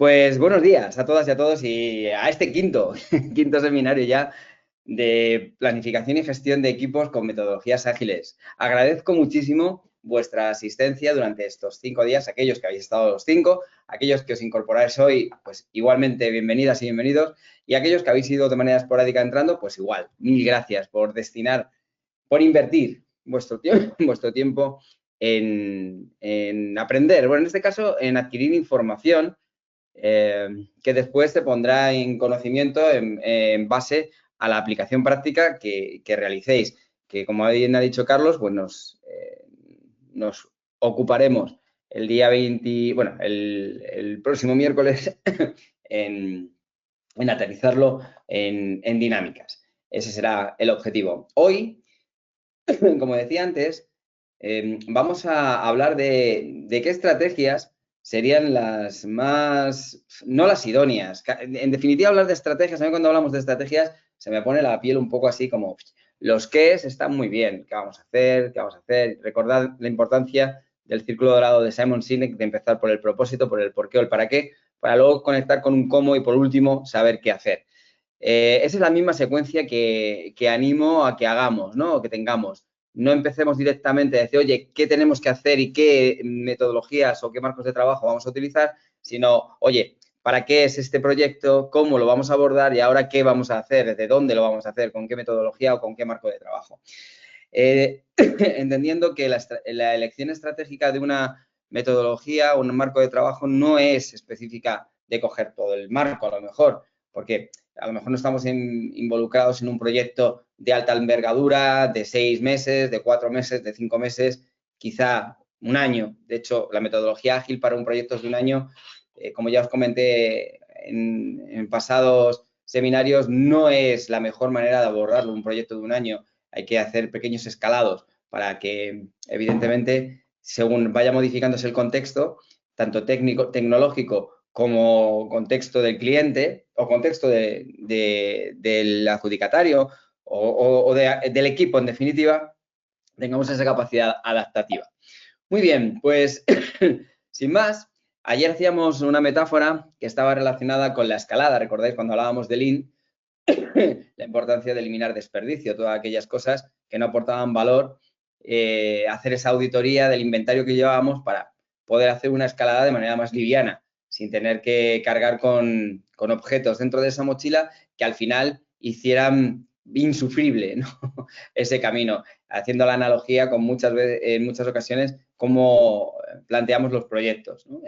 Pues buenos días a todas y a todos y a este quinto seminario ya de planificación y gestión de equipos con metodologías ágiles. Agradezco muchísimo vuestra asistencia durante estos 5 días, aquellos que habéis estado los 5, aquellos que os incorporáis hoy, pues igualmente bienvenidas y bienvenidos, y aquellos que habéis ido de manera esporádica entrando, pues igual, mil gracias por invertir vuestro tiempo en aprender, bueno, en este caso en adquirir información eh, que después se pondrá en conocimiento en base a la aplicación práctica que realicéis, que como bien ha dicho Carlos, pues nos ocuparemos el día 20, bueno, el próximo miércoles en aterrizarlo en dinámicas. Ese será el objetivo. Hoy, como decía antes, vamos a hablar de qué estrategias serían las más, no las idóneas. En definitiva, hablar de estrategias, a mí cuando hablamos de estrategias se me pone la piel un poco así como los qués están muy bien, qué vamos a hacer, qué vamos a hacer. Recordad la importancia del círculo dorado de Simon Sinek de empezar por el propósito, por el por qué o el para qué, para luego conectar con un cómo y por último saber qué hacer. Esa es la misma secuencia que animo a que hagamos, ¿no? O que tengamos. No empecemos directamente a decir, oye, ¿qué tenemos que hacer y qué metodologías o qué marcos de trabajo vamos a utilizar? Sino, oye, ¿para qué es este proyecto? ¿Cómo lo vamos a abordar? Y ahora, ¿qué vamos a hacer? ¿De dónde lo vamos a hacer? ¿Con qué metodología o con qué marco de trabajo? Entendiendo que la elección estratégica de una metodología o un marco de trabajo no es específica de coger todo el marco, a lo mejor, porque a lo mejor no estamos involucrados en un proyecto de alta envergadura, de 6 meses, de 4 meses, de 5 meses, quizá un año. De hecho, la metodología ágil para un proyecto es de un año, como ya os comenté en pasados seminarios, no es la mejor manera de abordarlo, un proyecto de un año. Hay que hacer pequeños escalados para que, evidentemente, según vaya modificándose el contexto, tanto técnico, tecnológico como contexto del cliente o contexto del adjudicatario o del equipo, en definitiva, tengamos esa capacidad adaptativa. Muy bien, pues sin más, ayer hacíamos una metáfora que estaba relacionada con la escalada. ¿Recordáis cuando hablábamos de Lean? La importancia de eliminar desperdicio, todas aquellas cosas que no aportaban valor, hacer esa auditoría del inventario que llevábamos para poder hacer una escalada de manera más liviana, sin tener que cargar con objetos dentro de esa mochila que al final hicieran insufrible, ¿no? Ese camino, haciendo la analogía con en muchas ocasiones cómo planteamos los proyectos, ¿no?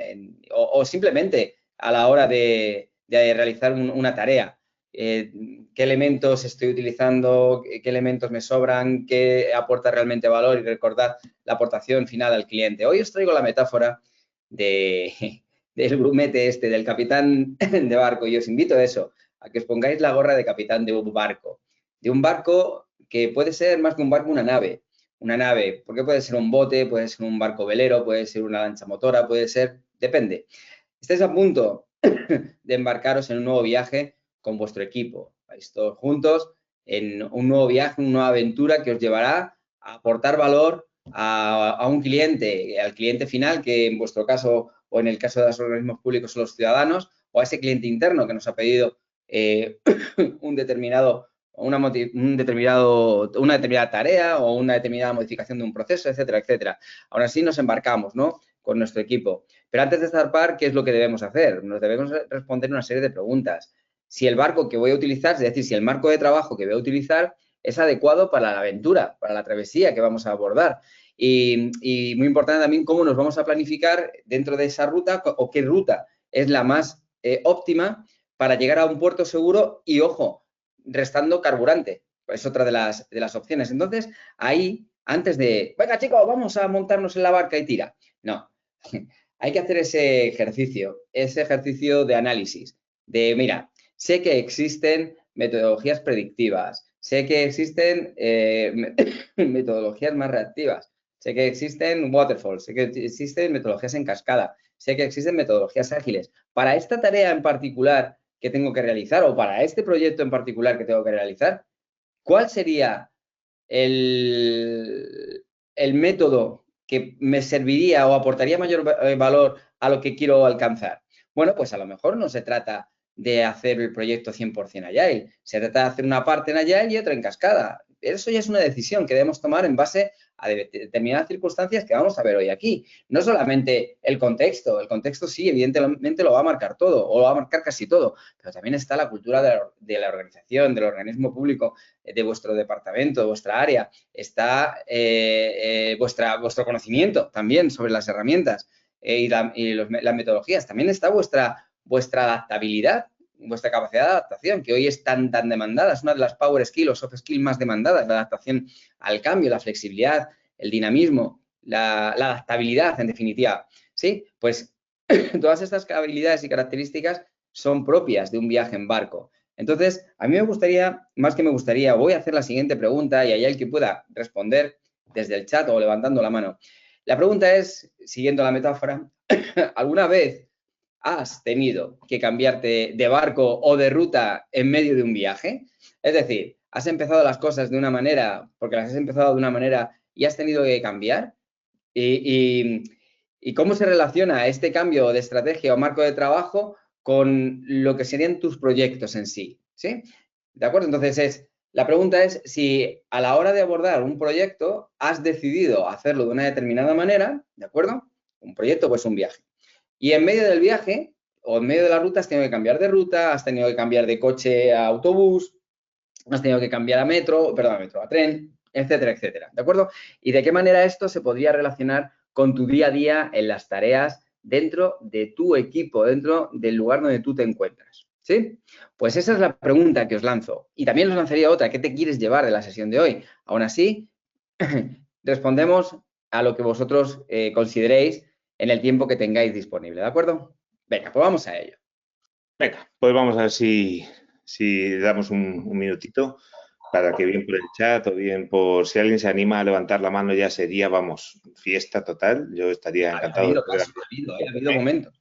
O simplemente a la hora de realizar una tarea. Qué elementos estoy utilizando, qué elementos me sobran, qué aporta realmente valor y recordar la aportación final al cliente. Hoy os traigo la metáfora del grumete del capitán de barco y os invito a eso, a que os pongáis la gorra de capitán de un barco que puede ser más que un barco, una nave, porque puede ser un bote, puede ser un barco velero, puede ser una lancha motora, puede ser, depende. Estáis a punto de embarcaros en un nuevo viaje con vuestro equipo. Vais todos juntos en un nuevo viaje, una nueva aventura que os llevará a aportar valor a un cliente, al cliente final, que en vuestro caso o en el caso de los organismos públicos son los ciudadanos, o a ese cliente interno que nos ha pedido un determinado una determinada tarea o una determinada modificación de un proceso, etcétera, etcétera. Aún así nos embarcamos, ¿no? Con nuestro equipo. Pero antes de zarpar, ¿qué es lo que debemos hacer? Nos debemos responder una serie de preguntas. Si el barco que voy a utilizar, es decir, si el marco de trabajo que voy a utilizar es adecuado para la aventura, para la travesía que vamos a abordar. Y muy importante también cómo nos vamos a planificar dentro de esa ruta o qué ruta es la más óptima para llegar a un puerto seguro y, ojo, restando carburante. Es otra de las opciones. Entonces, ahí, antes de, venga chicos, vamos a montarnos en la barca y tira. No, hay que hacer ese ejercicio de análisis, de, mira, sé que existen metodologías predictivas, sé que existen metodologías más reactivas, sé que existen waterfall, sé que existen metodologías en cascada, sé que existen metodologías ágiles. Para esta tarea en particular que tengo que realizar o para este proyecto en particular que tengo que realizar, ¿cuál sería el método que me serviría o aportaría mayor valor a lo que quiero alcanzar? Bueno, pues a lo mejor no se trata de hacer el proyecto 100% Agile, se trata de hacer una parte en Agile y otra en cascada. Eso ya es una decisión que debemos tomar en base a determinadas circunstancias que vamos a ver hoy aquí. No solamente el contexto sí, evidentemente lo va a marcar todo, o lo va a marcar casi todo, pero también está la cultura de la organización, del organismo público, de vuestro departamento, de vuestra área, está vuestro conocimiento también sobre las herramientas las metodologías, también está vuestra adaptabilidad, vuestra capacidad de adaptación, que hoy es tan demandada, es una de las power skills o soft skills más demandadas, la adaptación al cambio, la flexibilidad, el dinamismo, la adaptabilidad, en definitiva. Sí, pues todas estas habilidades y características son propias de un viaje en barco. Entonces, a mí me gustaría, más que me gustaría, voy a hacer la siguiente pregunta y hay alguien que pueda responder desde el chat o levantando la mano. La pregunta es, siguiendo la metáfora, ¿alguna vez has tenido que cambiarte de barco o de ruta en medio de un viaje? Es decir, has empezado las cosas de una manera, porque las has empezado de una manera y has tenido que cambiar. ¿Y cómo se relaciona este cambio de estrategia o marco de trabajo con lo que serían tus proyectos en sí? ¿Sí? ¿De acuerdo? Entonces, la pregunta es si a la hora de abordar un proyecto has decidido hacerlo de una determinada manera, ¿de acuerdo? Un proyecto, pues un viaje. Y en medio del viaje o en medio de la ruta has tenido que cambiar de ruta, has tenido que cambiar de coche a autobús, has tenido que cambiar a a tren, etcétera, etcétera. ¿De acuerdo? ¿Y de qué manera esto se podría relacionar con tu día a día en las tareas dentro de tu equipo, dentro del lugar donde tú te encuentras? ¿Sí? Pues esa es la pregunta que os lanzo. Y también os lanzaría otra. ¿Qué te quieres llevar de la sesión de hoy? Aún así, respondemos a lo que vosotros consideréis en el tiempo que tengáis disponible. ¿De acuerdo? Venga, pues vamos a ello. Venga, pues vamos a ver si damos un minutito para que bien por el chat o bien por si alguien se anima a levantar la mano ya sería, vamos, fiesta total. Yo estaría Ha encantado de habido poder casos, ha habido momentos.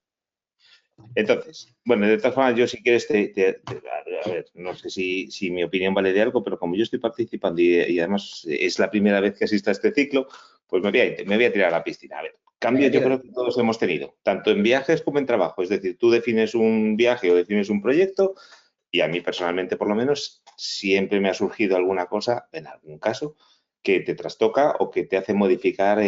Entonces, bueno, de todas formas, yo si quieres, a ver, no sé si mi opinión vale de algo, pero como yo estoy participando y además es la primera vez que asisto a este ciclo, pues me voy a tirar a la piscina. A ver, cambios yo creo que todos hemos tenido, tanto en viajes como en trabajo. Es decir, tú defines un viaje o defines un proyecto y a mí personalmente, por lo menos, siempre me ha surgido alguna cosa, en algún caso, que te trastoca o que te hace modificar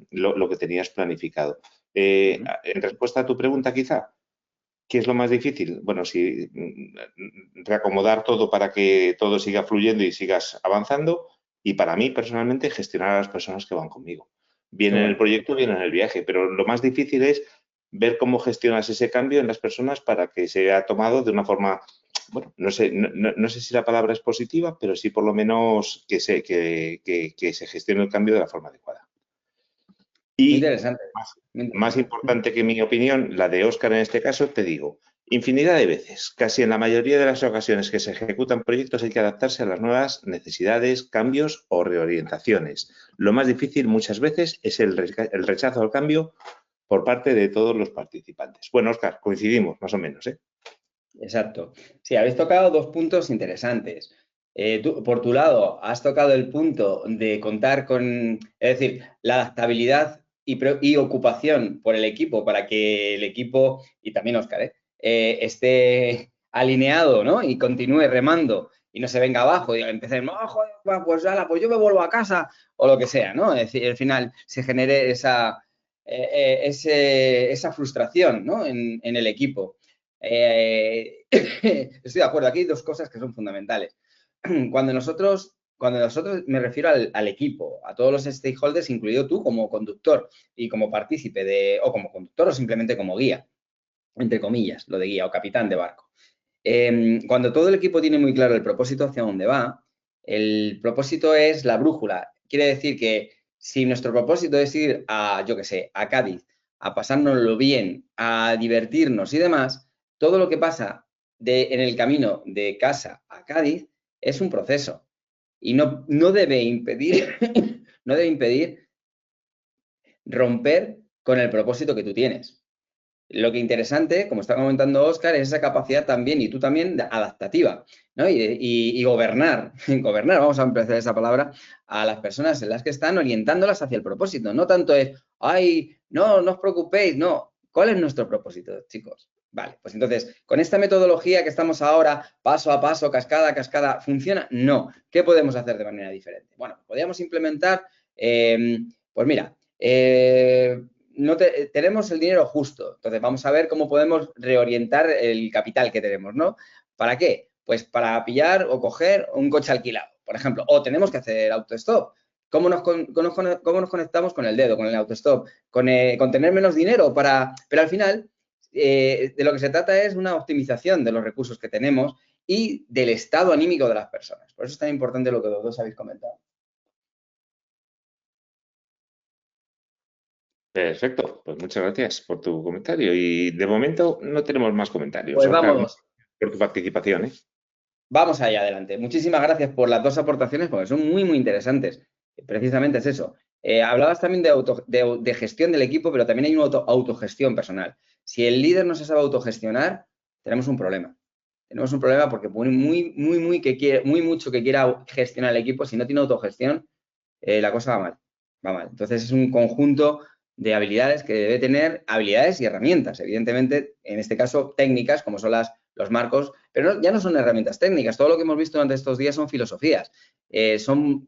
lo que tenías planificado. En respuesta a tu pregunta, quizá, ¿qué es lo más difícil? Bueno, reacomodar todo para que todo siga fluyendo y sigas avanzando. Y para mí, personalmente, gestionar a las personas que van conmigo. Bien en el proyecto, bien en el viaje. Pero lo más difícil es ver cómo gestionas ese cambio en las personas para que sea tomado de una forma, bueno, no sé si la palabra es positiva, pero sí por lo menos que se gestione el cambio de la forma adecuada. Muy Y interesante. más importante que mi opinión, la de Óscar en este caso, te digo, infinidad de veces, casi en la mayoría de las ocasiones que se ejecutan proyectos hay que adaptarse a las nuevas necesidades, cambios o reorientaciones. Lo más difícil muchas veces es el rechazo al cambio por parte de todos los participantes. Bueno, Óscar, coincidimos más o menos, ¿eh? Exacto. Sí, habéis tocado dos puntos interesantes. Tú, por tu lado, has tocado el punto de contar con, es decir, la adaptabilidad y ocupación por el equipo para que el equipo, y también Óscar, esté alineado, ¿no? Y continúe remando y no se venga abajo y empiece, no, joder, pues, ala, pues yo me vuelvo a casa o lo que sea, ¿no? Es decir, al final se genere esa frustración, ¿no? En el equipo. Estoy de acuerdo, aquí hay dos cosas que son fundamentales. Cuando nosotros me refiero al equipo, a todos los stakeholders, incluido tú como conductor y como partícipe o como conductor o simplemente como guía, entre comillas, lo de guía o capitán de barco. Cuando todo el equipo tiene muy claro el propósito hacia dónde va, el propósito es la brújula. Quiere decir que si nuestro propósito es ir a, yo qué sé, a Cádiz, a pasárnoslo bien, a divertirnos y demás, todo lo que pasa en el camino de casa a Cádiz es un proceso y no debe impedir, no debe impedir romper con el propósito que tú tienes. Lo que interesante, como está comentando Óscar, es esa capacidad también, y tú también, adaptativa, ¿no? Y gobernar, gobernar, vamos a empezar esa palabra, a las personas en las que están orientándolas hacia el propósito. No tanto es, ay, no os preocupéis, no. ¿Cuál es nuestro propósito, chicos? Vale, pues entonces, con esta metodología que estamos ahora, paso a paso, cascada a cascada, ¿funciona? No. ¿Qué podemos hacer de manera diferente? Bueno, podríamos implementar, pues mira, tenemos el dinero justo, entonces vamos a ver cómo podemos reorientar el capital que tenemos, ¿no? ¿Para qué? Pues para pillar o coger un coche alquilado, por ejemplo, o tenemos que hacer autostop. ¿Cómo nos conectamos con el dedo, con el autostop? Con tener menos dinero para... Pero al final, de lo que se trata es una optimización de los recursos que tenemos y del estado anímico de las personas. Por eso es tan importante lo que los dos habéis comentado. Perfecto, pues muchas gracias por tu comentario. Y de momento no tenemos más comentarios. Pues Óscar, vamos, por tu participación, ¿eh? vamos allá adelante. Muchísimas gracias por las dos aportaciones porque son muy, muy interesantes. Precisamente es eso. Hablabas también de gestión del equipo, pero también hay una autogestión personal. Si el líder no se sabe autogestionar, tenemos un problema. Tenemos un problema porque muy mucho que quiera gestionar el equipo, si no tiene autogestión, la cosa va mal. Va mal. Entonces es un conjunto de habilidades que debe tener, habilidades y herramientas, evidentemente, en este caso técnicas, como son los marcos, pero ya no son herramientas técnicas. Todo lo que hemos visto durante estos días son filosofías.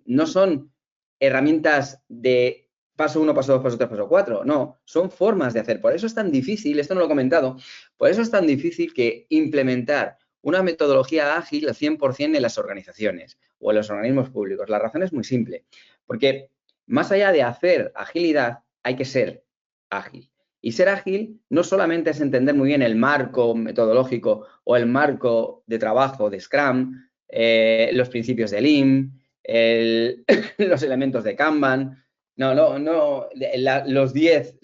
No son herramientas de paso 1, paso 2, paso 3, paso 4. No, son formas de hacer. Por eso es tan difícil, esto no lo he comentado, por eso es tan difícil que implementar una metodología ágil al 100% en las organizaciones o en los organismos públicos. La razón es muy simple, porque más allá de hacer agilidad, hay que ser ágil. Y ser ágil no solamente es entender muy bien el marco metodológico o el marco de trabajo de Scrum, los principios de Lean, los elementos de Kanban, las 10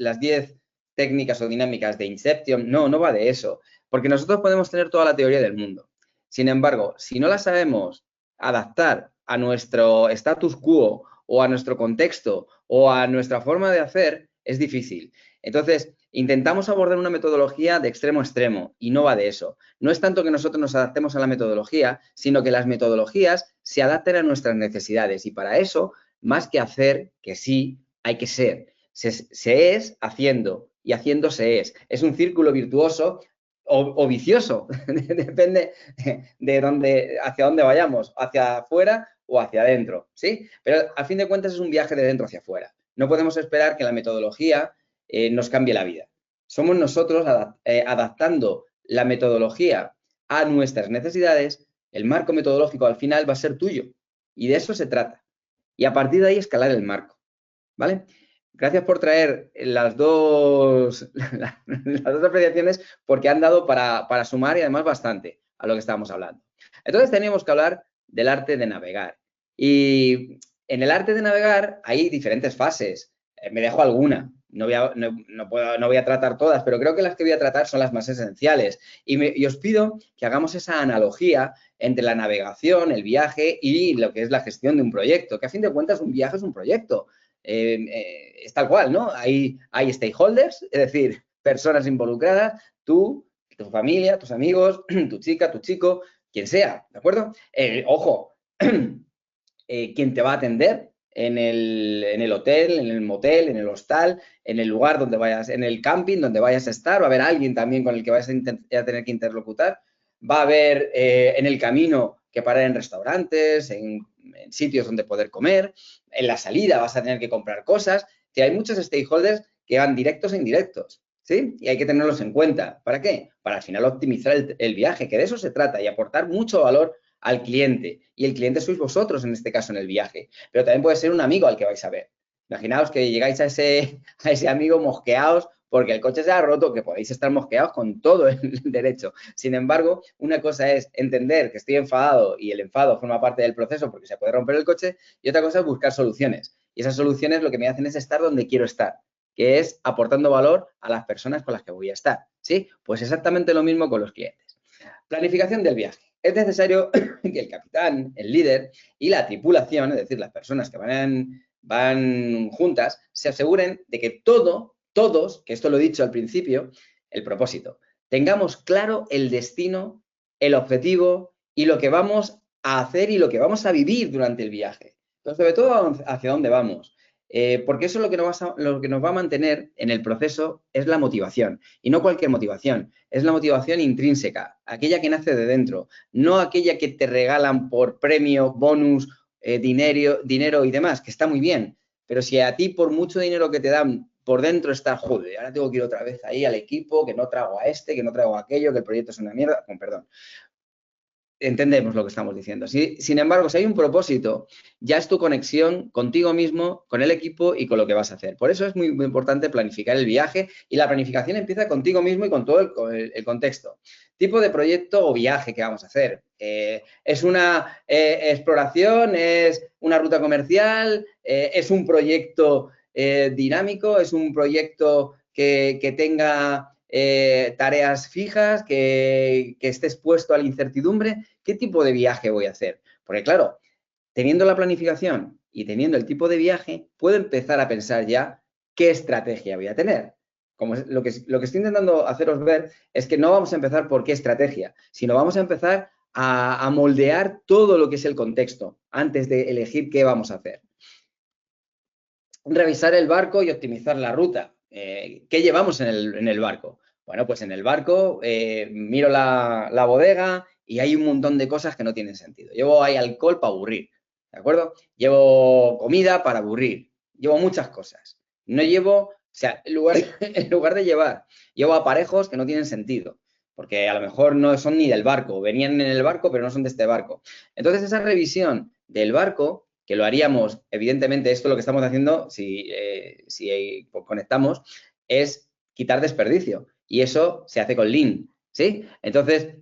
técnicas o dinámicas de Inception, no va de eso, porque nosotros podemos tener toda la teoría del mundo. Sin embargo, si no la sabemos adaptar a nuestro status quo o a nuestro contexto o a nuestra forma de hacer, es difícil. Entonces, intentamos abordar una metodología de extremo a extremo y no va de eso. No es tanto que nosotros nos adaptemos a la metodología, sino que las metodologías se adapten a nuestras necesidades y para eso, más que hacer, que sí, hay que ser. Se es haciendo y haciendo se es. Es un círculo virtuoso o vicioso, depende hacia dónde vayamos, hacia afuera o hacia adentro, ¿sí? Pero a fin de cuentas es un viaje de dentro hacia afuera. No podemos esperar que la metodología nos cambie la vida. Somos nosotros adaptando la metodología a nuestras necesidades, el marco metodológico al final va a ser tuyo y de eso se trata. Y a partir de ahí escalar el marco, ¿vale? Gracias por traer las dos apreciaciones porque han dado para sumar y además bastante a lo que estábamos hablando. Entonces teníamos que hablar del arte de navegar. Y en el arte de navegar hay diferentes fases. Me dejo alguna. No voy a tratar todas, pero creo que las que voy a tratar son las más esenciales. Y os pido que hagamos esa analogía entre la navegación, el viaje y lo que es la gestión de un proyecto, que a fin de cuentas un viaje es un proyecto. Es tal cual, ¿no? Hay stakeholders, es decir, personas involucradas, tú, tu familia, tus amigos, tu chica, tu chico, quien sea, ¿de acuerdo? Ojo, quien te va a atender en el hotel, en el motel, en el hostal, en el lugar donde vayas, en el camping donde vayas a estar, va a haber alguien también con el que vayas a tener que interlocutar, va a haber en el camino que parar en restaurantes, en sitios donde poder comer, en la salida vas a tener que comprar cosas, que hay muchos stakeholders que van directos e indirectos, ¿sí? Y hay que tenerlos en cuenta. ¿Para qué? Para al final optimizar el viaje, que de eso se trata y aportar mucho valor al cliente. Y el cliente sois vosotros, en este caso, en el viaje. Pero también puede ser un amigo al que vais a ver. Imaginaos que llegáis a ese amigo mosqueados porque el coche se ha roto, que podéis estar mosqueados con todo el derecho. Sin embargo, una cosa es entender que estoy enfadado y el enfado forma parte del proceso porque se puede romper el coche y otra cosa es buscar soluciones. Y esas soluciones lo que me hacen es estar donde quiero estar, que es aportando valor a las personas con las que voy a estar. ¿Sí? Pues exactamente lo mismo con los clientes. Planificación del viaje. Es necesario que el capitán, el líder y la tripulación, es decir, las personas que van juntas, se aseguren de que todos, que esto lo he dicho al principio, el propósito, tengamos claro el destino, el objetivo y lo que vamos a hacer y lo que vamos a vivir durante el viaje. Entonces, sobre todo, hacia dónde vamos. Porque eso es lo que nos va a mantener en el proceso es la motivación. Y no cualquier motivación, es la motivación intrínseca, aquella que nace de dentro, no aquella que te regalan por premio, bonus, dinero y demás, que está muy bien. Pero si a ti por mucho dinero que te dan por dentro está, joder, ahora tengo que ir otra vez ahí al equipo, que no traigo a este, que no traigo a aquello, que el proyecto es una mierda, con perdón. Entendemos lo que estamos diciendo. Sin embargo, si hay un propósito, ya es tu conexión contigo mismo, con el equipo y con lo que vas a hacer. Por eso es muy, muy importante planificar el viaje y la planificación empieza contigo mismo y con todo el contexto. Tipo de proyecto o viaje que vamos a hacer. ¿Es una exploración? ¿Es una ruta comercial? ¿Es un proyecto dinámico? ¿Es un proyecto que tenga tareas fijas, que esté expuesto a la incertidumbre? ¿Qué tipo de viaje voy a hacer? Porque claro, teniendo la planificación y teniendo el tipo de viaje, puedo empezar a pensar ya qué estrategia voy a tener. Como lo que estoy intentando haceros ver es que no vamos a empezar por qué estrategia, sino vamos a empezar a moldear todo lo que es el contexto antes de elegir qué vamos a hacer. Revisar el barco y optimizar la ruta. ¿Qué llevamos en el barco? Bueno, pues en el barco miro la bodega y hay un montón de cosas que no tienen sentido. Llevo ahí alcohol para aburrir, ¿de acuerdo? Llevo comida para aburrir, llevo muchas cosas. No llevo, o sea, en lugar de llevar, llevo aparejos que no tienen sentido, porque a lo mejor no son ni del barco, venían en el barco, pero no son de este barco. Entonces, esa revisión del barco, que lo haríamos, evidentemente, esto lo que estamos haciendo, si conectamos, es quitar desperdicio. Y eso se hace con Lean, ¿sí? Entonces,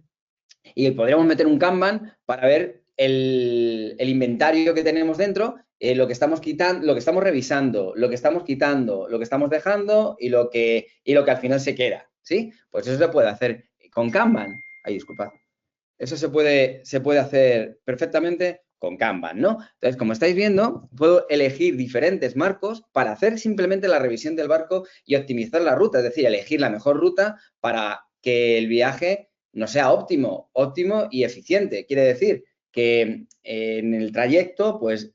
y podríamos meter un Kanban para ver el inventario que tenemos dentro, lo que estamos quitando, lo que estamos revisando, lo que estamos quitando, lo que estamos dejando y lo que al final se queda, ¿sí? Pues eso se puede hacer con Kanban. Ay, disculpad. Eso se puede hacer perfectamente con Kanban, ¿no? Entonces, como estáis viendo, puedo elegir diferentes marcos para hacer simplemente la revisión del barco y optimizar la ruta, es decir, elegir la mejor ruta para que el viaje no sea óptimo y eficiente. Quiere decir que en el trayecto, pues,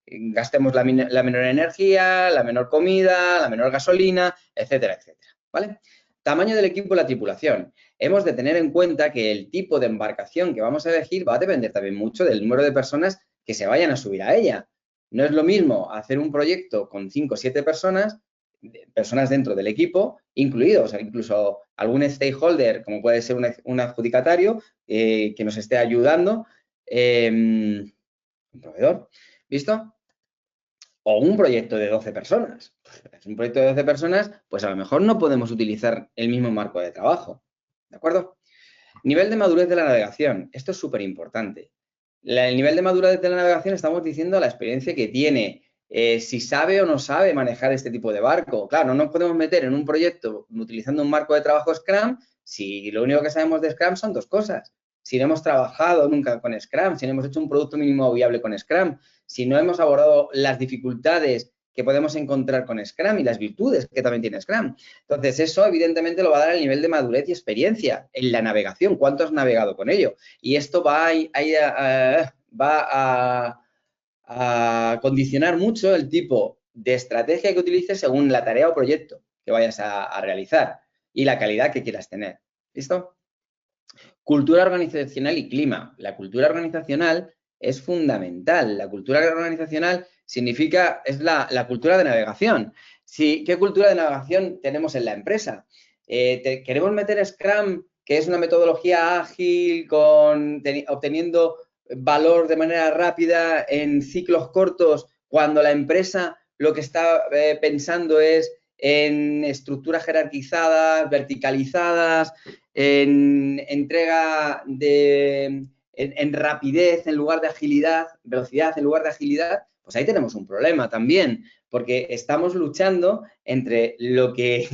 gastemos la menor energía, la menor comida, la menor gasolina, etcétera, etcétera, ¿vale? Tamaño del equipo y la tripulación. Hemos de tener en cuenta que el tipo de embarcación que vamos a elegir va a depender también mucho del número de personas que se vayan a subir a ella. No es lo mismo hacer un proyecto con 5 o 7 personas dentro del equipo, incluidos, incluso algún stakeholder, como puede ser un adjudicatario, que nos esté ayudando, un proveedor, ¿visto? O un proyecto de 12 personas. Es un proyecto de 12 personas, pues a lo mejor no podemos utilizar el mismo marco de trabajo. ¿De acuerdo? Nivel de madurez de la navegación. Esto es súper importante. El nivel de madurez de la navegación estamos diciendo la experiencia que tiene, si sabe o no sabe manejar este tipo de barco. Claro, no nos podemos meter en un proyecto utilizando un marco de trabajo Scrum si lo único que sabemos de Scrum son dos cosas. Si no hemos trabajado nunca con Scrum, si no hemos hecho un producto mínimo viable con Scrum, si no hemos abordado las dificultades que podemos encontrar con Scrum y las virtudes que también tiene Scrum. Entonces, eso evidentemente lo va a dar el nivel de madurez y experiencia en la navegación. ¿Cuánto has navegado con ello? Y esto va a condicionar mucho el tipo de estrategia que utilices según la tarea o proyecto que vayas a realizar y la calidad que quieras tener. ¿Listo? Cultura organizacional y clima. La cultura organizacional es fundamental. La cultura organizacional significa, es la cultura de navegación. ¿Qué cultura de navegación tenemos en la empresa? ¿Queremos meter Scrum, que es una metodología ágil, obteniendo valor de manera rápida en ciclos cortos, cuando la empresa lo que está pensando es en estructuras jerarquizadas, verticalizadas, en entrega en rapidez en lugar de agilidad, velocidad en lugar de agilidad? Pues ahí tenemos un problema también, porque estamos luchando entre lo que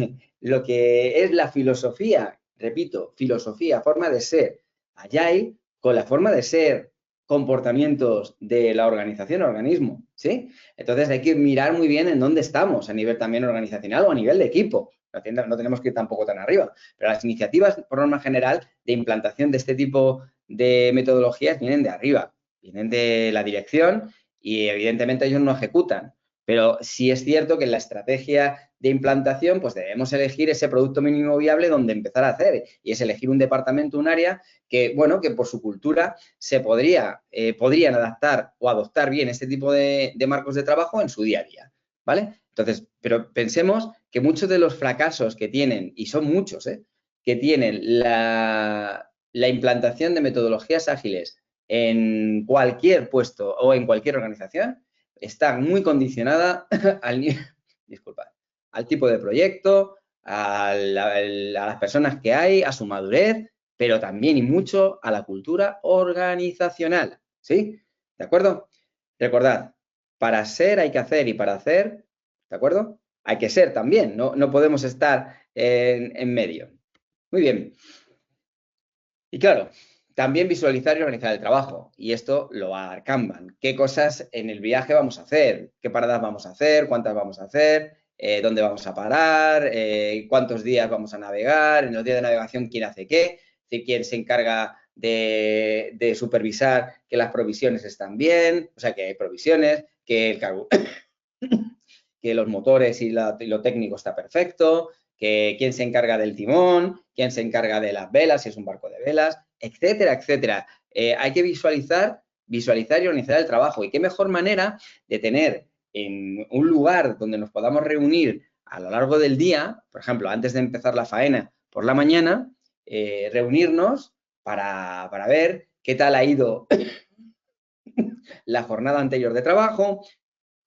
es la filosofía, repito, filosofía, forma de ser Agile, con la forma de ser, comportamientos de la organización, organismo, ¿sí? Entonces hay que mirar muy bien en dónde estamos, a nivel también organizacional o a nivel de equipo. No tenemos que ir tampoco tan arriba, pero las iniciativas, por norma general, de implantación de este tipo de metodologías vienen de arriba, vienen de la dirección y evidentemente ellos no ejecutan. Pero sí es cierto que en la estrategia de implantación, pues debemos elegir ese producto mínimo viable donde empezar a hacer. Y es elegir un departamento, un área que, bueno, que por su cultura se podrían adaptar o adoptar bien este tipo de marcos de trabajo en su día a día, ¿vale? Entonces, pero pensemos que muchos de los fracasos que tienen, y son muchos, que tienen la implantación de metodologías ágiles en cualquier puesto o en cualquier organización, está muy condicionada disculpa, al tipo de proyecto, a las personas que hay, a su madurez, pero también y mucho a la cultura organizacional, ¿sí? ¿De acuerdo? Recordad, para ser hay que hacer y para hacer, ¿de acuerdo? Hay que ser también, no podemos estar en medio. Muy bien. Y claro, también visualizar y organizar el trabajo. Y esto lo va a dar Kanban. ¿Qué cosas en el viaje vamos a hacer? ¿Qué paradas vamos a hacer? ¿Cuántas vamos a hacer? ¿Dónde vamos a parar? ¿Cuántos días vamos a navegar? En los días de navegación, ¿quién hace qué? ¿Quién se encarga de supervisar que las provisiones están bien? O sea, que hay provisiones, que el cargo que los motores y lo técnico está perfecto, que quién se encarga del timón, quién se encarga de las velas, si es un barco de velas, etcétera, etcétera. Hay que visualizar y organizar el trabajo. Y qué mejor manera de tener en un lugar donde nos podamos reunir a lo largo del día, por ejemplo, antes de empezar la faena por la mañana, reunirnos para ver qué tal ha ido la jornada anterior de trabajo,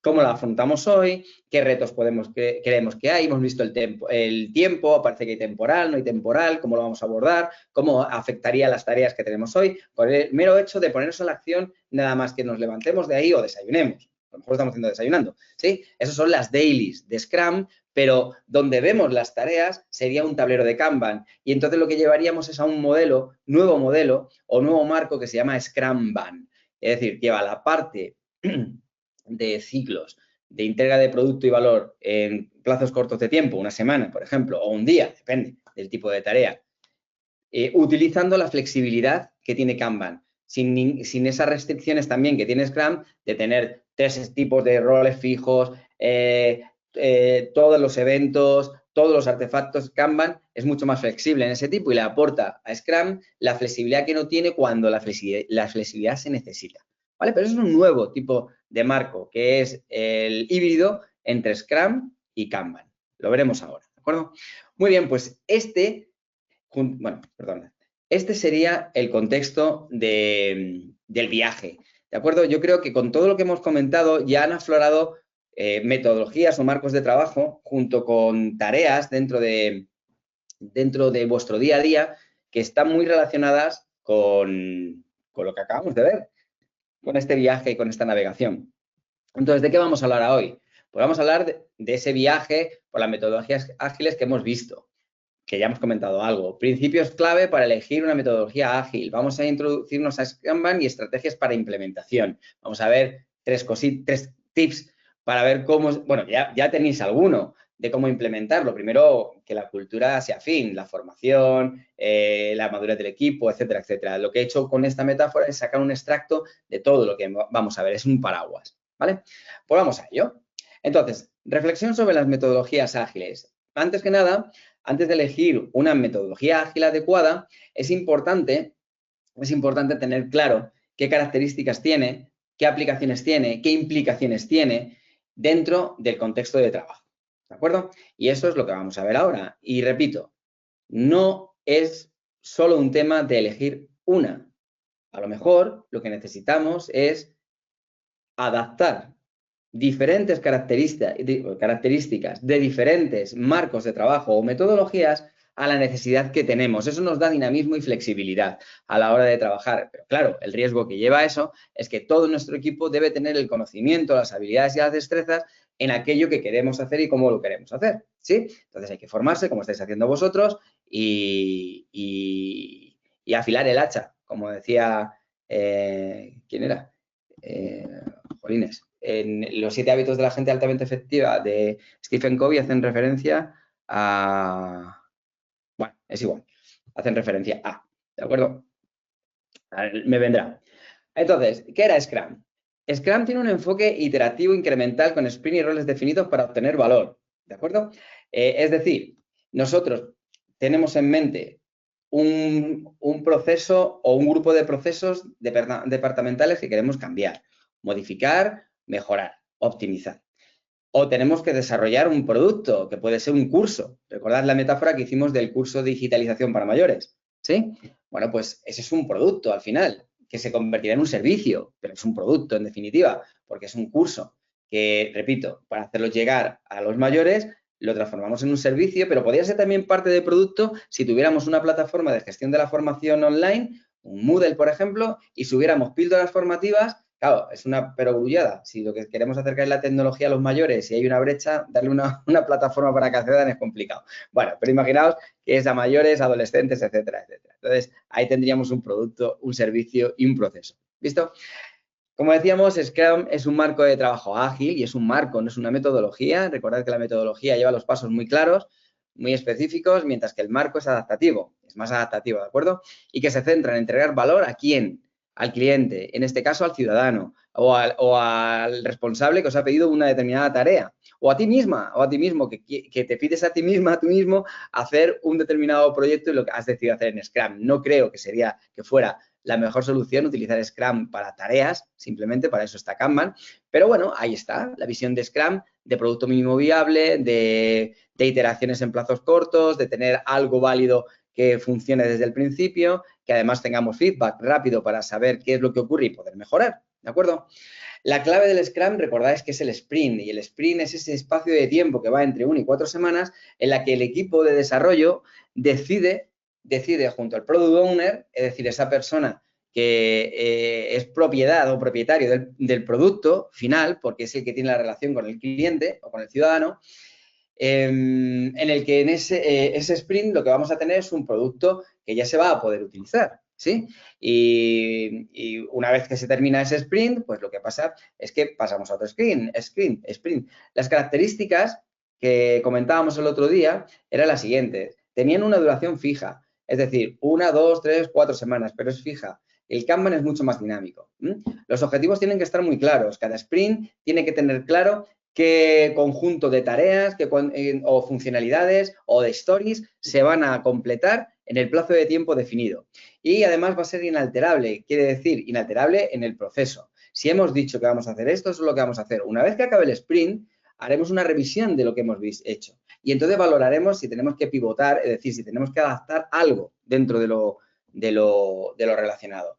cómo la afrontamos hoy, qué retos creemos que hay, hemos visto el tiempo, parece que hay temporal, no hay temporal, cómo lo vamos a abordar, cómo afectaría las tareas que tenemos hoy, por el mero hecho de ponernos en la acción nada más que nos levantemos de ahí o desayunemos. A lo mejor estamos haciendo desayunando, ¿sí? Esas son las dailies de Scrum, pero donde vemos las tareas sería un tablero de Kanban. Y entonces lo que llevaríamos es a un nuevo modelo o nuevo marco que se llama Scrumban. Es decir, lleva la parte de ciclos de entrega de producto y valor en plazos cortos de tiempo, una semana, por ejemplo, o un día, depende del tipo de tarea, utilizando la flexibilidad que tiene Kanban, sin esas restricciones también que tiene Scrum de tener 3 tipos de roles fijos, todos los eventos, todos los artefactos. Kanban es mucho más flexible en ese tipo y le aporta a Scrum la flexibilidad que no tiene cuando la flexibilidad se necesita. ¿Vale? Pero eso es un nuevo tipo de marco, que es el híbrido entre Scrum y Kanban. Lo veremos ahora, ¿de acuerdo? Muy bien, pues este sería el contexto del viaje, ¿de acuerdo? Yo creo que con todo lo que hemos comentado ya han aflorado metodologías o marcos de trabajo junto con tareas dentro de vuestro día a día que están muy relacionadas con lo que acabamos de ver, con este viaje y con esta navegación. Entonces, ¿de qué vamos a hablar hoy? Pues vamos a hablar de ese viaje por las metodologías ágiles que hemos visto, que ya hemos comentado algo. Principios clave para elegir una metodología ágil. Vamos a introducirnos a Kanban y estrategias para implementación. Vamos a ver 3 tips para ver cómo, bueno, ya tenéis alguno de cómo implementarlo. Primero, que la cultura sea afín, la formación, la madurez del equipo, etcétera, etcétera. Lo que he hecho con esta metáfora es sacar un extracto de todo lo que vamos a ver. Es un paraguas, ¿vale? Pues vamos a ello. Entonces, reflexión sobre las metodologías ágiles. Antes que nada, antes de elegir una metodología ágil adecuada, es importante tener claro qué características tiene, qué aplicaciones tiene, qué implicaciones tiene dentro del contexto de trabajo. ¿De acuerdo? Y eso es lo que vamos a ver ahora. Y repito, no es solo un tema de elegir una. A lo mejor lo que necesitamos es adaptar diferentes características de diferentes marcos de trabajo o metodologías a la necesidad que tenemos. Eso nos da dinamismo y flexibilidad a la hora de trabajar. Pero claro, el riesgo que lleva eso es que todo nuestro equipo debe tener el conocimiento, las habilidades y las destrezas en aquello que queremos hacer y cómo lo queremos hacer, ¿sí? Entonces hay que formarse, como estáis haciendo vosotros, y afilar el hacha, como decía, ¿quién era? Jolines. En los 7 hábitos de la gente altamente efectiva de Stephen Covey hacen referencia a... Bueno, es igual. Hacen referencia a... ¿De acuerdo? Me vendrá. Entonces, ¿qué era Scrum? Scrum tiene un enfoque iterativo incremental con sprint y roles definidos para obtener valor, ¿de acuerdo? Es decir, nosotros tenemos en mente un proceso o un grupo de procesos departamentales que queremos cambiar, modificar, mejorar, optimizar. O tenemos que desarrollar un producto, que puede ser un curso. Recordad la metáfora que hicimos del curso de digitalización para mayores, ¿sí? Bueno, pues ese es un producto al final, que se convertirá en un servicio, pero es un producto en definitiva, porque es un curso que, repito, para hacerlo llegar a los mayores, lo transformamos en un servicio, pero podría ser también parte del producto si tuviéramos una plataforma de gestión de la formación online, un Moodle, por ejemplo, y subiéramos píldoras formativas. Claro, es una perogrullada. Si lo que queremos acercar es la tecnología a los mayores y hay una brecha, darle una plataforma para que accedan es complicado. Bueno, pero imaginaos que es a mayores, adolescentes, etcétera, etcétera. Entonces, ahí tendríamos un producto, un servicio y un proceso. ¿Visto? Como decíamos, Scrum es un marco de trabajo ágil y es un marco, no es una metodología. Recordad que la metodología lleva los pasos muy claros, muy específicos, mientras que el marco es adaptativo, es más adaptativo, ¿de acuerdo? Y que se centra en entregar valor a quién, al cliente, en este caso al ciudadano o al responsable que os ha pedido una determinada tarea, o a ti misma o a ti mismo, que te pides a ti misma, a ti mismo, hacer un determinado proyecto y lo que has decidido hacer en Scrum. No creo que fuera la mejor solución utilizar Scrum para tareas, simplemente para eso está Kanban, pero bueno, ahí está, la visión de Scrum, de producto mínimo viable, de iteraciones en plazos cortos, de tener algo válido que funcione desde el principio, que además tengamos feedback rápido para saber qué es lo que ocurre y poder mejorar, ¿de acuerdo? La clave del Scrum, recordáis que es el sprint, y el sprint es ese espacio de tiempo que va entre 1 y 4 semanas en la que el equipo de desarrollo decide junto al Product Owner, es decir, esa persona que es propiedad o propietario del producto final, porque es el que tiene la relación con el cliente o con el ciudadano, en el que en ese sprint lo que vamos a tener es un producto que ya se va a poder utilizar, ¿sí? Y una vez que se termina ese sprint, pues lo que pasa es que pasamos a otro sprint. Las características que comentábamos el otro día eran las siguientes. Tenían una duración fija, es decir, 1, 2, 3, 4 semanas, pero es fija. El Kanban es mucho más dinámico. Los objetivos tienen que estar muy claros. Cada sprint tiene que tener claro qué conjunto de tareas o funcionalidades o de stories se van a completar en el plazo de tiempo definido. Y además va a ser inalterable, quiere decir inalterable en el proceso. Si hemos dicho que vamos a hacer esto, eso es lo que vamos a hacer. Una vez que acabe el sprint, haremos una revisión de lo que hemos hecho. Y entonces valoraremos si tenemos que pivotar, es decir, si tenemos que adaptar algo dentro de lo relacionado.